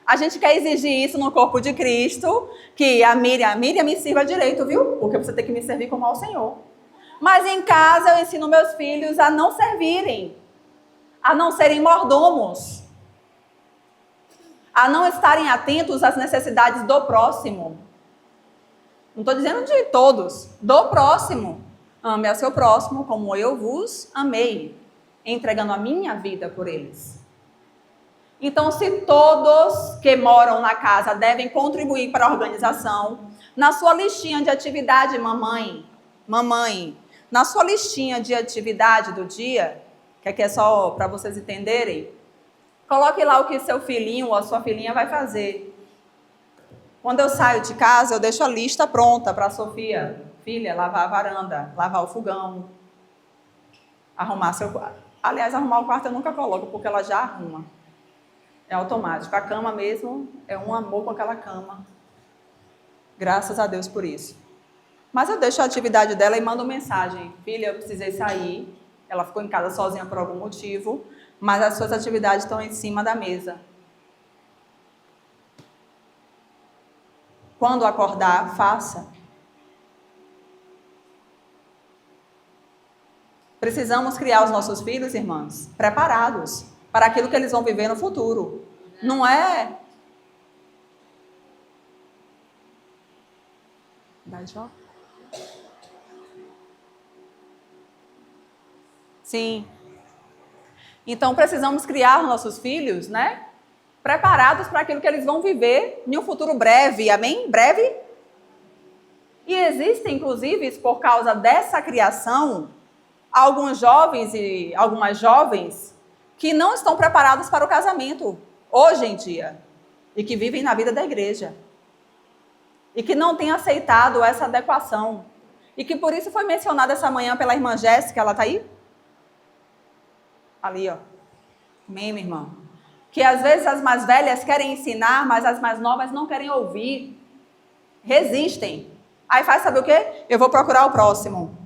Speaker 1: a gente quer exigir isso no corpo de Cristo, que a Miriam me sirva direito, viu? Porque você tem que me servir como ao Senhor. Mas em casa eu ensino meus filhos a não servirem, a não serem mordomos, a não estarem atentos às necessidades do próximo. Não estou dizendo de todos, do próximo. Ame a seu próximo como eu vos amei, entregando a minha vida por eles. Então, se todos que moram na casa devem contribuir para a organização, na sua listinha de atividade, mamãe, na sua listinha de atividade do dia, que aqui é só para vocês entenderem, coloque lá o que seu filhinho ou a sua filhinha vai fazer. Quando eu saio de casa, eu deixo a lista pronta para a Sofia. Filha, lavar a varanda, lavar o fogão, arrumar seu quarto. Aliás, arrumar o quarto eu nunca coloco, porque ela já arruma. É automático. A cama mesmo é um amor com aquela cama. Graças a Deus por isso. Mas eu deixo a atividade dela e mando mensagem. Filha, eu precisei sair. Ela ficou em casa sozinha por algum motivo, mas as suas atividades estão em cima da mesa. Quando acordar, faça. Precisamos criar os nossos filhos, irmãos, preparados para aquilo que eles vão viver no futuro. Não é? Vai, Jó. Sim. Então precisamos criar nossos filhos, né? Preparados para aquilo que eles vão viver em um futuro breve, amém? Breve? E existem, inclusive, por causa dessa criação, alguns jovens e algumas jovens que não estão preparados para o casamento, hoje em dia, e que vivem na vida da igreja, e que não têm aceitado essa adequação, e que por isso foi mencionada essa manhã pela irmã Jéssica, ela está aí? Ali, ó. Amém, minha irmã? Que às vezes as mais velhas querem ensinar, mas as mais novas não querem ouvir. Resistem. Aí faz saber o quê? Eu vou procurar o próximo.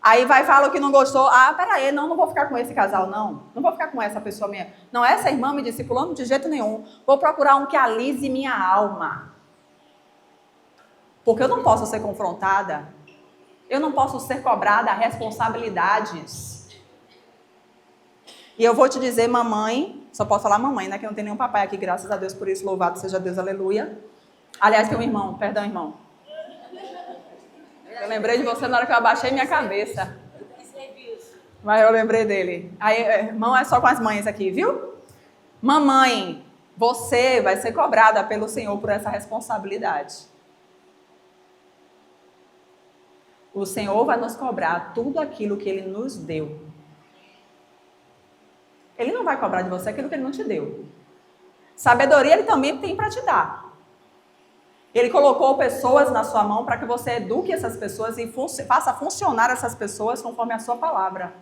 Speaker 1: Aí vai falar o que não gostou. Ah, peraí, não vou ficar com esse casal, não. Não vou ficar com essa pessoa minha. Não, essa irmã me discipulando de jeito nenhum. Vou procurar um que alise minha alma. Porque eu não posso ser confrontada. Eu não posso ser cobrada responsabilidades. E eu vou te dizer, mamãe, só posso falar mamãe, né? Que não tem nenhum papai aqui, graças a Deus por isso, louvado seja Deus, aleluia. Aliás, tem um irmão, perdão, irmão. Eu lembrei de você na hora que eu abaixei minha cabeça. Mas eu lembrei dele. Aí, irmão, é só com as mães aqui, viu? Mamãe, você vai ser cobrada pelo Senhor por essa responsabilidade. O Senhor vai nos cobrar tudo aquilo que Ele nos deu. Ele não vai cobrar de você aquilo que Ele não te deu. Sabedoria Ele também tem para te dar. Ele colocou pessoas na sua mão para que você eduque essas pessoas e faça funcionar essas pessoas conforme a sua palavra.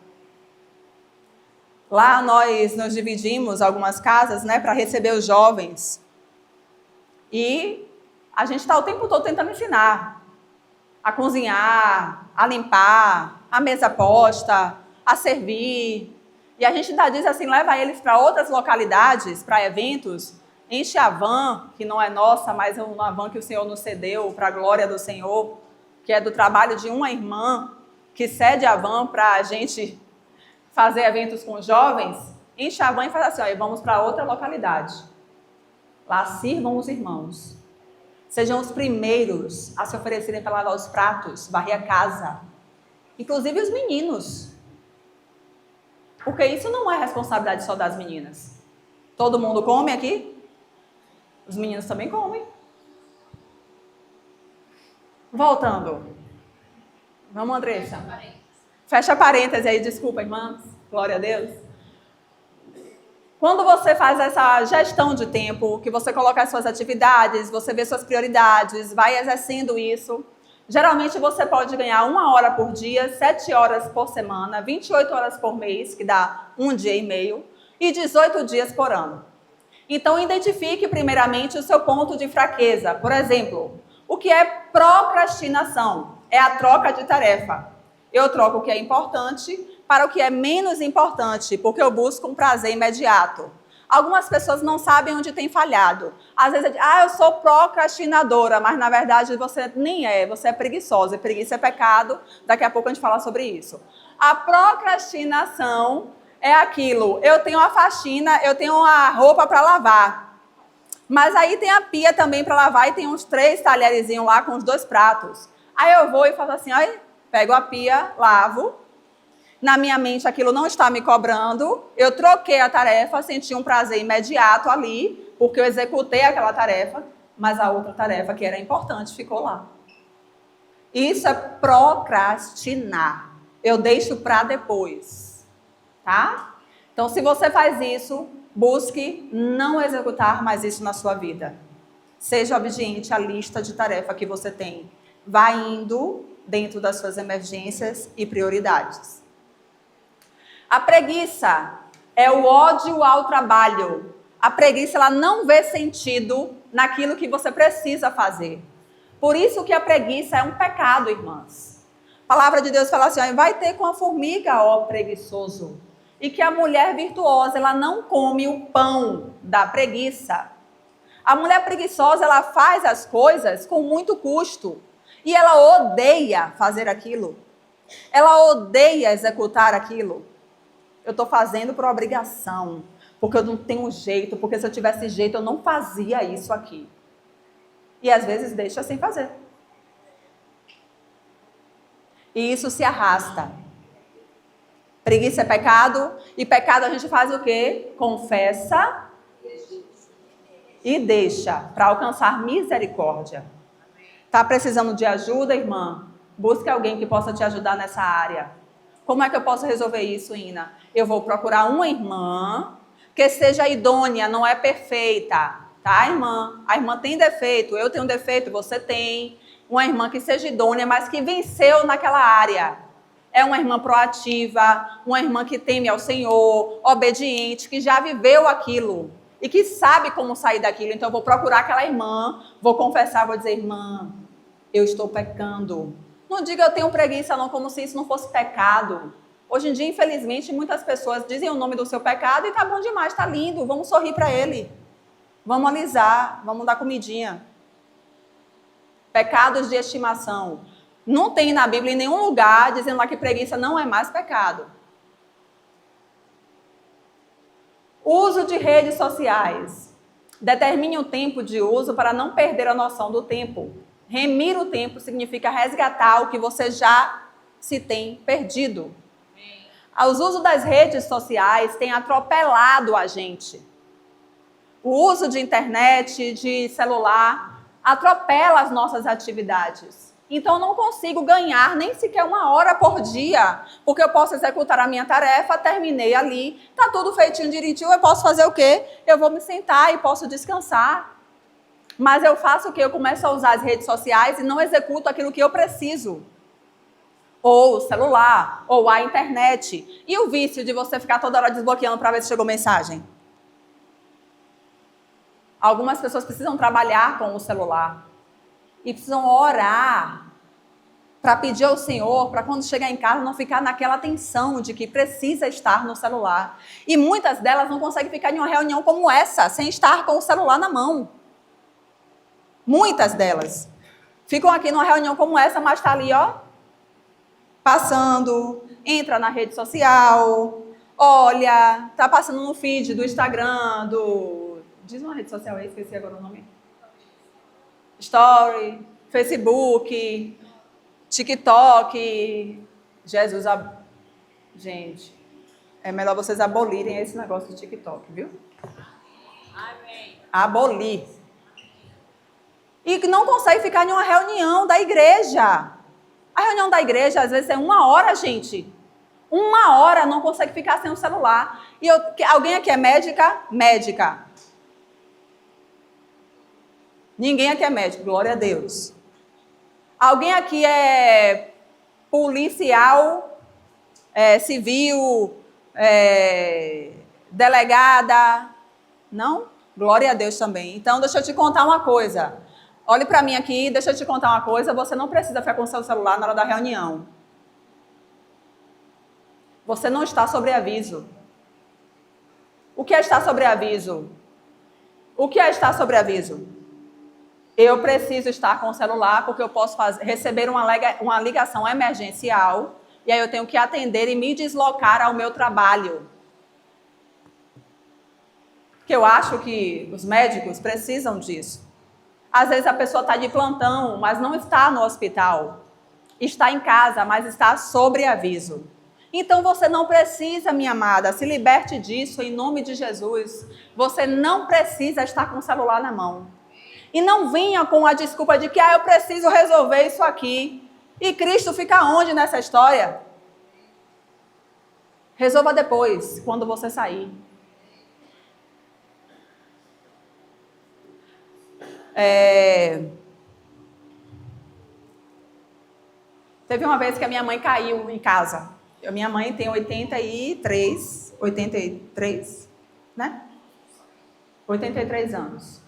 Speaker 1: Lá nós nos dividimos algumas casas, né, para receber os jovens. E a gente está o tempo todo tentando ensinar a cozinhar, a limpar, a mesa posta, a servir. E a gente ainda diz assim, leva eles para outras localidades, para eventos, enche a van, que não é nossa, mas é uma van que o Senhor nos cedeu para a glória do Senhor, que é do trabalho de uma irmã que cede a van para a gente fazer eventos com jovens. Enche a van e faz assim, ó, vamos para outra localidade. Lá sirvam os irmãos. Sejam os primeiros a se oferecerem para lavar os pratos, varrer a casa. Inclusive os meninos. Porque isso não é responsabilidade só das meninas. Todo mundo come aqui? Os meninos também comem. Voltando. Vamos, Andressa. Fecha parênteses aí, desculpa, irmãs. Glória a Deus. Quando você faz essa gestão de tempo, que você coloca as suas atividades, você vê suas prioridades, vai exercendo isso, geralmente você pode ganhar 1 hora por dia, 7 horas por semana, 28 horas por mês, que dá 1 dia e meio, e 18 dias por ano. Então, identifique primeiramente o seu ponto de fraqueza. Por exemplo, o que é procrastinação? É a troca de tarefa. Eu troco o que é importante para o que é menos importante, porque eu busco um prazer imediato. Algumas pessoas não sabem onde tem falhado. Às vezes, eu sou procrastinadora, mas na verdade você nem é, você é preguiçosa. E preguiça é pecado, daqui a pouco a gente fala sobre isso. A procrastinação é aquilo, eu tenho a faxina, eu tenho a roupa para lavar. Mas aí tem a pia também para lavar e tem uns 3 talherzinhos lá com os 2 pratos. Aí eu vou e faço assim, pego a pia, lavo. Na minha mente aquilo não está me cobrando, eu troquei a tarefa, senti um prazer imediato ali, porque eu executei aquela tarefa, mas a outra tarefa que era importante ficou lá. Isso é procrastinar. Eu deixo para depois, tá? Então, se você faz isso, busque não executar mais isso na sua vida. Seja obediente à lista de tarefa que você tem. Vá indo dentro das suas emergências e prioridades. A preguiça é o ódio ao trabalho. A preguiça, ela não vê sentido naquilo que você precisa fazer. Por isso que a preguiça é um pecado, irmãs. A palavra de Deus fala assim, vai ter com a formiga, ó preguiçoso. E que a mulher virtuosa, ela não come o pão da preguiça. A mulher preguiçosa, ela faz as coisas com muito custo. E ela odeia fazer aquilo. Ela odeia executar aquilo. Eu estou fazendo por obrigação. porque eu não tenho jeito, porque se eu tivesse jeito eu não fazia isso aqui. E às vezes deixa sem fazer. E isso se arrasta. Preguiça é pecado, e pecado a gente faz o quê? Confessa e deixa, para alcançar misericórdia. Está precisando de ajuda, irmã? Busque alguém que possa te ajudar nessa área. Como é que eu posso resolver isso, Ina? Eu vou procurar uma irmã que seja idônea, não é perfeita, tá, irmã? A irmã tem defeito, eu tenho defeito, você tem. Uma irmã que seja idônea, mas que venceu naquela área. É uma irmã proativa, uma irmã que teme ao Senhor, obediente, que já viveu aquilo e que sabe como sair daquilo. Então eu vou procurar aquela irmã, vou confessar, vou dizer, irmã, eu estou pecando. Não diga eu tenho preguiça não, como se isso não fosse pecado. Hoje em dia, infelizmente, muitas pessoas dizem o nome do seu pecado e tá bom demais, tá lindo, vamos sorrir para ele. Vamos alisar, vamos dar comidinha. Pecados de estimação. Não tem na Bíblia em nenhum lugar dizendo lá que preguiça não é mais pecado. Uso de redes sociais. Determine o tempo de uso para não perder a noção do tempo. Remir o tempo significa resgatar o que você já se tem perdido. Os usos das redes sociais têm atropelado a gente. O uso de internet, de celular, atropela as nossas atividades. Então, eu não consigo ganhar nem sequer 1 hora por dia, porque eu posso executar a minha tarefa, terminei ali, está tudo feitinho direitinho, eu posso fazer o quê? Eu vou me sentar e posso descansar. Mas eu faço o quê? Eu começo a usar as redes sociais e não executo aquilo que eu preciso. Ou o celular, ou a internet. E o vício de você ficar toda hora desbloqueando para ver se chegou mensagem? Algumas pessoas precisam trabalhar com o celular. E precisam orar para pedir ao Senhor, para quando chegar em casa não ficar naquela tensão de que precisa estar no celular. E muitas delas não conseguem ficar em uma reunião como essa, sem estar com o celular na mão. Muitas delas. Ficam aqui numa reunião como essa, mas está ali, ó, passando, entra na rede social, olha, está passando no feed do Instagram, do... Diz uma rede social aí, esqueci agora o nome. Story, Facebook, TikTok. Jesus, gente, é melhor vocês abolirem esse negócio do TikTok, viu? Amém. Abolir. E não consegue ficar em uma reunião da igreja. A reunião da igreja, às vezes, é 1 hora, gente. 1 hora, não consegue ficar sem o celular. E alguém aqui é médica? Médica. Ninguém aqui é médico, glória a Deus. Alguém aqui é policial, civil, delegada? Não? Glória a Deus também. Então, deixa eu te contar uma coisa. Olhe para mim aqui, deixa eu te contar uma coisa. Você não precisa ficar com o seu celular na hora da reunião. Você não está sobre aviso. O que é estar sobre aviso? O que é estar sobre aviso? Eu preciso estar com o celular porque eu posso receber uma ligação emergencial e aí eu tenho que atender e me deslocar ao meu trabalho. Porque eu acho que os médicos precisam disso. Às vezes a pessoa está de plantão, mas não está no hospital. Está em casa, mas está sobre aviso. Então você não precisa, minha amada, se liberte disso em nome de Jesus. Você não precisa estar com o celular na mão. E não venha com a desculpa de que eu preciso resolver isso aqui. E Cristo fica onde nessa história? Resolva depois, quando você sair. Teve uma vez que a minha mãe caiu em casa. Minha mãe tem 83, né? 83 anos.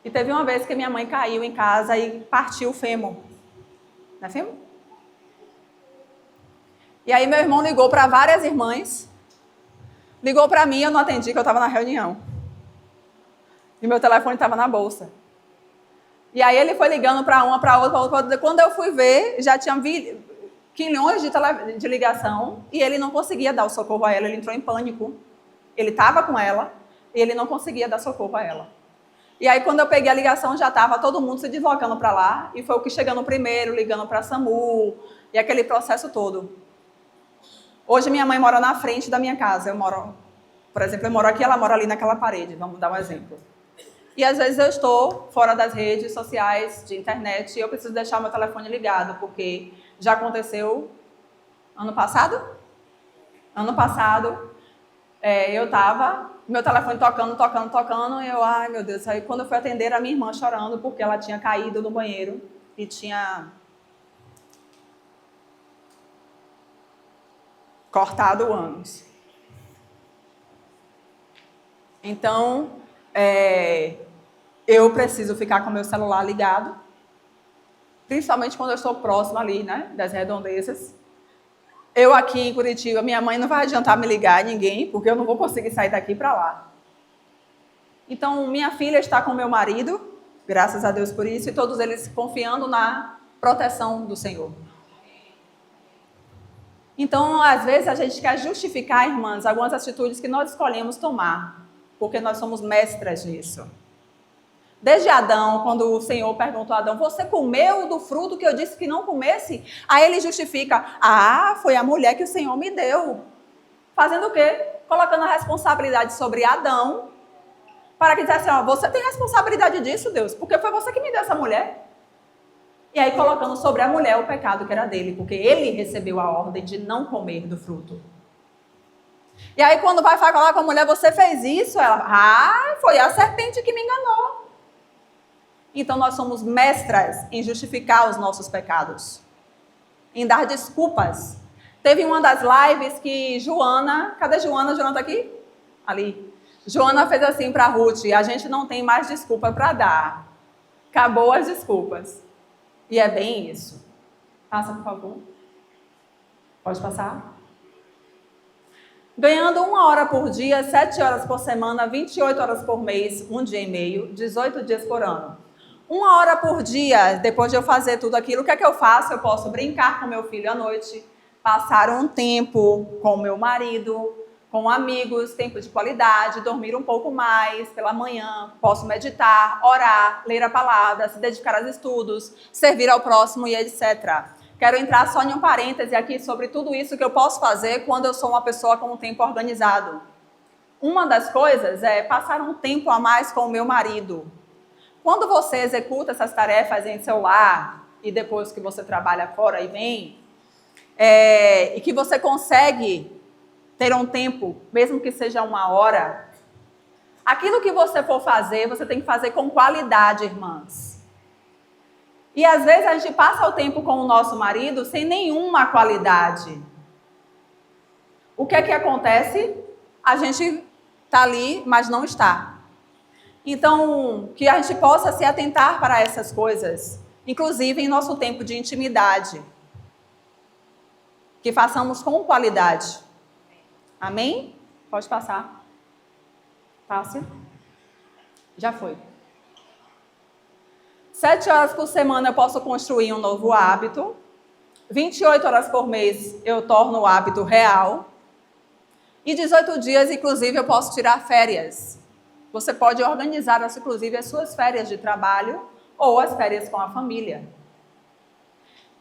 Speaker 1: E teve uma vez que minha mãe caiu em casa e partiu o fêmur. Não é fêmur? E aí meu irmão ligou para várias irmãs. Ligou para mim, eu não atendi, que eu estava na reunião. E meu telefone estava na bolsa. E aí ele foi ligando para uma, para outra. Quando eu fui ver, já tinha quilhões de ligação. E ele não conseguia dar o socorro a ela, ele entrou em pânico. Ele estava com ela e ele não conseguia dar socorro a ela. E aí, quando eu peguei a ligação, já estava todo mundo se deslocando para lá. E foi o que chegando primeiro, ligando para a SAMU, e aquele processo todo. Hoje, minha mãe mora na frente da minha casa. Por exemplo, eu moro aqui, ela mora ali naquela parede. Vamos dar um exemplo. E às vezes eu estou fora das redes sociais, de internet, e eu preciso deixar o meu telefone ligado, porque já aconteceu ano passado? Ano passado, eu estava, meu telefone tocando, e eu, ai meu Deus, aí quando eu fui atender, a minha irmã chorando, porque ela tinha caído no banheiro e tinha cortado o ânus. Então, eu preciso ficar com o meu celular ligado, principalmente quando eu estou próxima ali, né, das redondezas. Eu aqui em Curitiba, minha mãe não vai adiantar me ligar a ninguém, porque eu não vou conseguir sair daqui para lá. Então, minha filha está com meu marido, graças a Deus por isso, e todos eles confiando na proteção do Senhor. Então, às vezes, a gente quer justificar, irmãs, algumas atitudes que nós escolhemos tomar, porque nós somos mestras nisso. Desde Adão, quando o Senhor perguntou a Adão, você comeu do fruto que eu disse que não comesse? Aí ele justifica, foi a mulher que o Senhor me deu. Fazendo o quê? Colocando a responsabilidade sobre Adão, para que dissesse, você tem responsabilidade disso, Deus, porque foi você que me deu essa mulher. E aí colocando sobre a mulher o pecado que era dele, porque ele recebeu a ordem de não comer do fruto. E aí quando vai falar com a mulher, você fez isso? Ela, foi a serpente que me enganou. Então, nós somos mestras em justificar os nossos pecados, em dar desculpas. Teve uma das lives que Joana, cadê Joana? Joana está aqui? Ali. Joana fez assim para Ruth, a gente não tem mais desculpa para dar. Acabou as desculpas. E é bem isso. Passa, por favor. Pode passar. Ganhando 1 hora por dia, 7 horas por semana, 28 horas por mês, 1 dia e meio, 18 dias por ano. 1 hora por dia, depois de eu fazer tudo aquilo, o que é que eu faço? Eu posso brincar com meu filho à noite, passar um tempo com meu marido, com amigos, tempo de qualidade, dormir um pouco mais pela manhã, posso meditar, orar, ler a palavra, se dedicar aos estudos, servir ao próximo e etc. Quero entrar só em um parêntese aqui sobre tudo isso que eu posso fazer quando eu sou uma pessoa com um tempo organizado. Uma das coisas é passar um tempo a mais com o meu marido. Quando você executa essas tarefas em seu lar e depois que você trabalha fora e vem, e que você consegue ter um tempo, mesmo que seja 1 hora, aquilo que você for fazer, você tem que fazer com qualidade, irmãs. E às vezes a gente passa o tempo com o nosso marido sem nenhuma qualidade. O que é que acontece? A gente está ali, mas não está. Então, que a gente possa se atentar para essas coisas, inclusive em nosso tempo de intimidade. Que façamos com qualidade. Amém? Pode passar. Passe. Já foi. 7 horas por semana eu posso construir um novo hábito. 28 horas por mês eu torno o hábito real. E 18 dias, inclusive, eu posso tirar férias. Você pode organizar, inclusive, as suas férias de trabalho ou as férias com a família.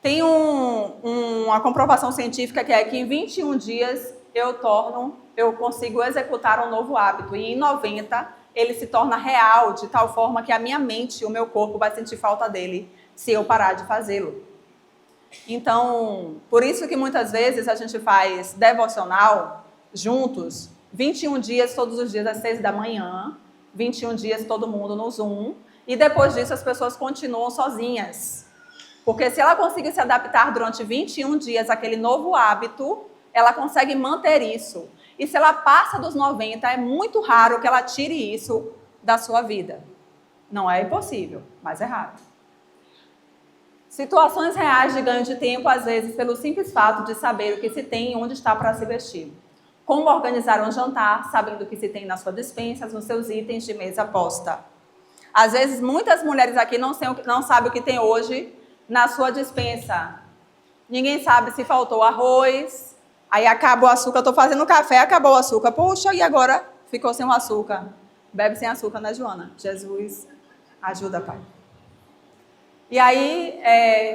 Speaker 1: Tem uma comprovação científica que é que em 21 dias eu consigo executar um novo hábito. E em 90, ele se torna real, de tal forma que a minha mente, o meu corpo vai sentir falta dele se eu parar de fazê-lo. Então, por isso que muitas vezes a gente faz devocional juntos, 21 dias todos os dias às 6 da manhã, 21 dias todo mundo no Zoom, e depois disso as pessoas continuam sozinhas. Porque se ela conseguir se adaptar durante 21 dias àquele novo hábito, ela consegue manter isso. E se ela passa dos 90, é muito raro que ela tire isso da sua vida. Não é impossível, mas é raro. Situações reais de ganho de tempo, às vezes, pelo simples fato de saber o que se tem e onde está para se vestir. Como organizar um jantar, sabendo o que se tem na sua despensa, nos seus itens de mesa posta. Às vezes, muitas mulheres aqui não sabem o que tem hoje na sua despensa. Ninguém sabe se faltou arroz, Aí acaba o açúcar, estou fazendo café, acabou o açúcar. Puxa, e agora ficou sem o açúcar. Bebe sem açúcar, né, Joana? Jesus, ajuda, Pai. E aí,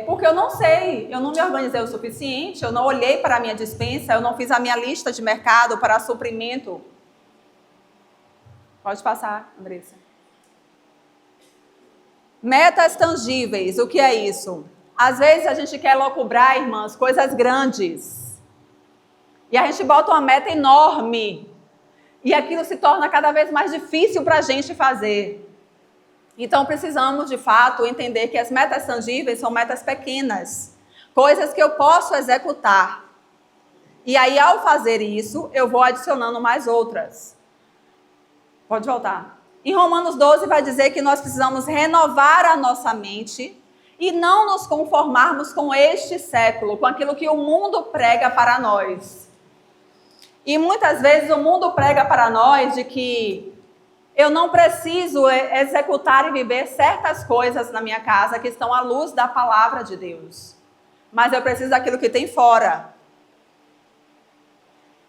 Speaker 1: porque eu não sei, eu não me organizei o suficiente, eu não olhei para a minha despensa, eu não fiz a minha lista de mercado para suprimento. Pode passar, Andressa. Metas tangíveis, o que é isso? Às vezes a gente quer locubrar, irmãs, coisas grandes. E a gente bota uma meta enorme. E aquilo se torna cada vez mais difícil para a gente fazer. Então precisamos, de fato, entender que as metas tangíveis são metas pequenas. Coisas que eu posso executar. E aí, ao fazer isso, eu vou adicionando mais outras. Pode voltar. Em Romanos 12 vai dizer que nós precisamos renovar a nossa mente e não nos conformarmos com este século, com aquilo que o mundo prega para nós. E muitas vezes o mundo prega para nós de que eu não preciso executar e viver certas coisas na minha casa que estão à luz da palavra de Deus. Mas eu preciso daquilo que tem fora.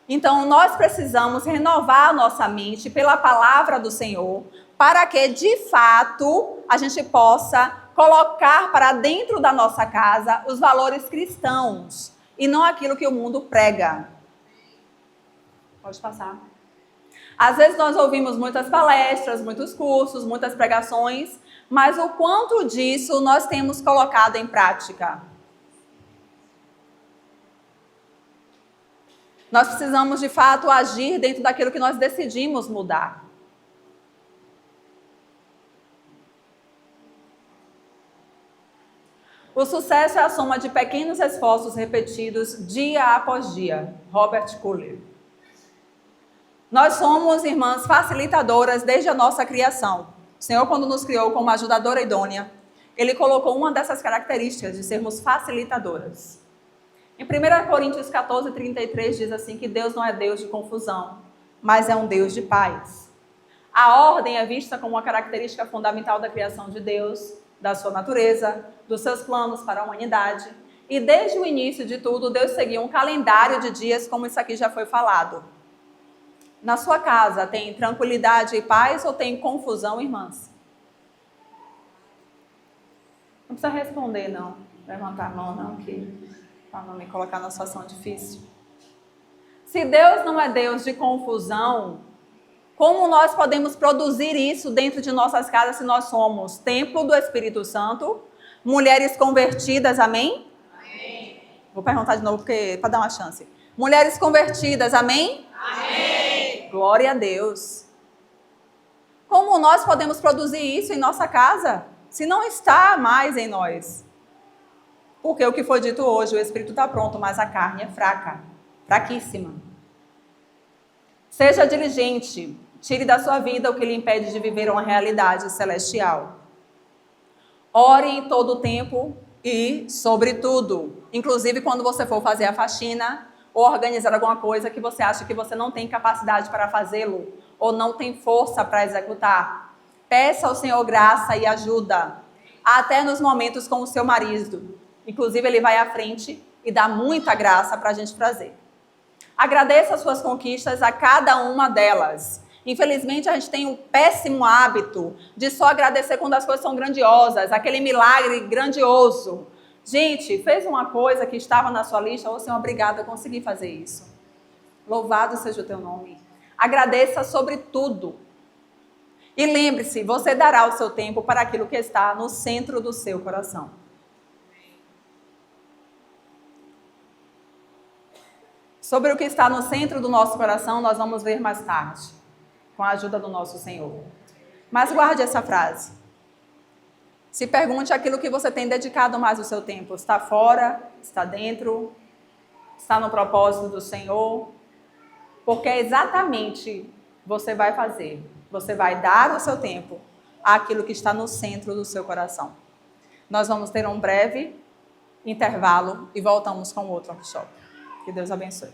Speaker 1: Então, nós precisamos renovar a nossa mente pela palavra do Senhor, para que, de fato, a gente possa colocar para dentro da nossa casa os valores cristãos e não aquilo que o mundo prega. Pode passar. Às vezes nós ouvimos muitas palestras, muitos cursos, muitas pregações, mas o quanto disso nós temos colocado em prática? Nós precisamos, de fato, agir dentro daquilo que nós decidimos mudar. O sucesso é a soma de pequenos esforços repetidos dia após dia. Robert Schuller. Nós somos, irmãs, facilitadoras desde a nossa criação. O Senhor, quando nos criou como ajudadora idônea, Ele colocou uma dessas características de sermos facilitadoras. Em 1 Coríntios 14, 33 diz assim que Deus não é Deus de confusão, mas é um Deus de paz. A ordem é vista como uma característica fundamental da criação de Deus, da sua natureza, dos seus planos para a humanidade. E desde o início de tudo, Deus seguia um calendário de dias, como isso aqui já foi falado. Na sua casa, tem tranquilidade e paz ou tem confusão, irmãs? Não precisa responder, não. Levantar a mão, não, para não me colocar numa situação difícil. Se Deus não é Deus de confusão, como nós podemos produzir isso dentro de nossas casas se nós somos templo do Espírito Santo, mulheres convertidas, amém? Amém. Vou perguntar de novo para dar uma chance. Mulheres convertidas, amém? Amém. Glória a Deus. Como nós podemos produzir isso em nossa casa, se não está mais em nós? Porque o que foi dito hoje, o Espírito está pronto, mas a carne é fraca, fraquíssima. Seja diligente, tire da sua vida o que lhe impede de viver uma realidade celestial. Ore em todo o tempo e sobre tudo. Inclusive quando você for fazer a faxina ou organizar alguma coisa que você acha que você não tem capacidade para fazê-lo ou não tem força para executar. Peça ao Senhor graça e ajuda, até nos momentos com o seu marido. Inclusive ele vai à frente e dá muita graça para a gente fazer. Agradeça as suas conquistas a cada uma delas. Infelizmente, a gente tem um péssimo hábito de só agradecer quando as coisas são grandiosas, aquele milagre grandioso. Gente, fez uma coisa que estava na sua lista, ou Senhor, obrigada, eu consegui fazer isso. Louvado seja o teu nome. Agradeça sobre tudo. E lembre-se, você dará o seu tempo para aquilo que está no centro do seu coração. Sobre o que está no centro do nosso coração, nós vamos ver mais tarde, com a ajuda do nosso Senhor. Mas guarde essa frase. Se pergunte aquilo que você tem dedicado mais o seu tempo. Está fora? Está dentro? Está no propósito do Senhor? Porque é exatamente você vai fazer. Você vai dar o seu tempo àquilo que está no centro do seu coração. Nós vamos ter um breve intervalo e voltamos com outro workshop. Que Deus abençoe.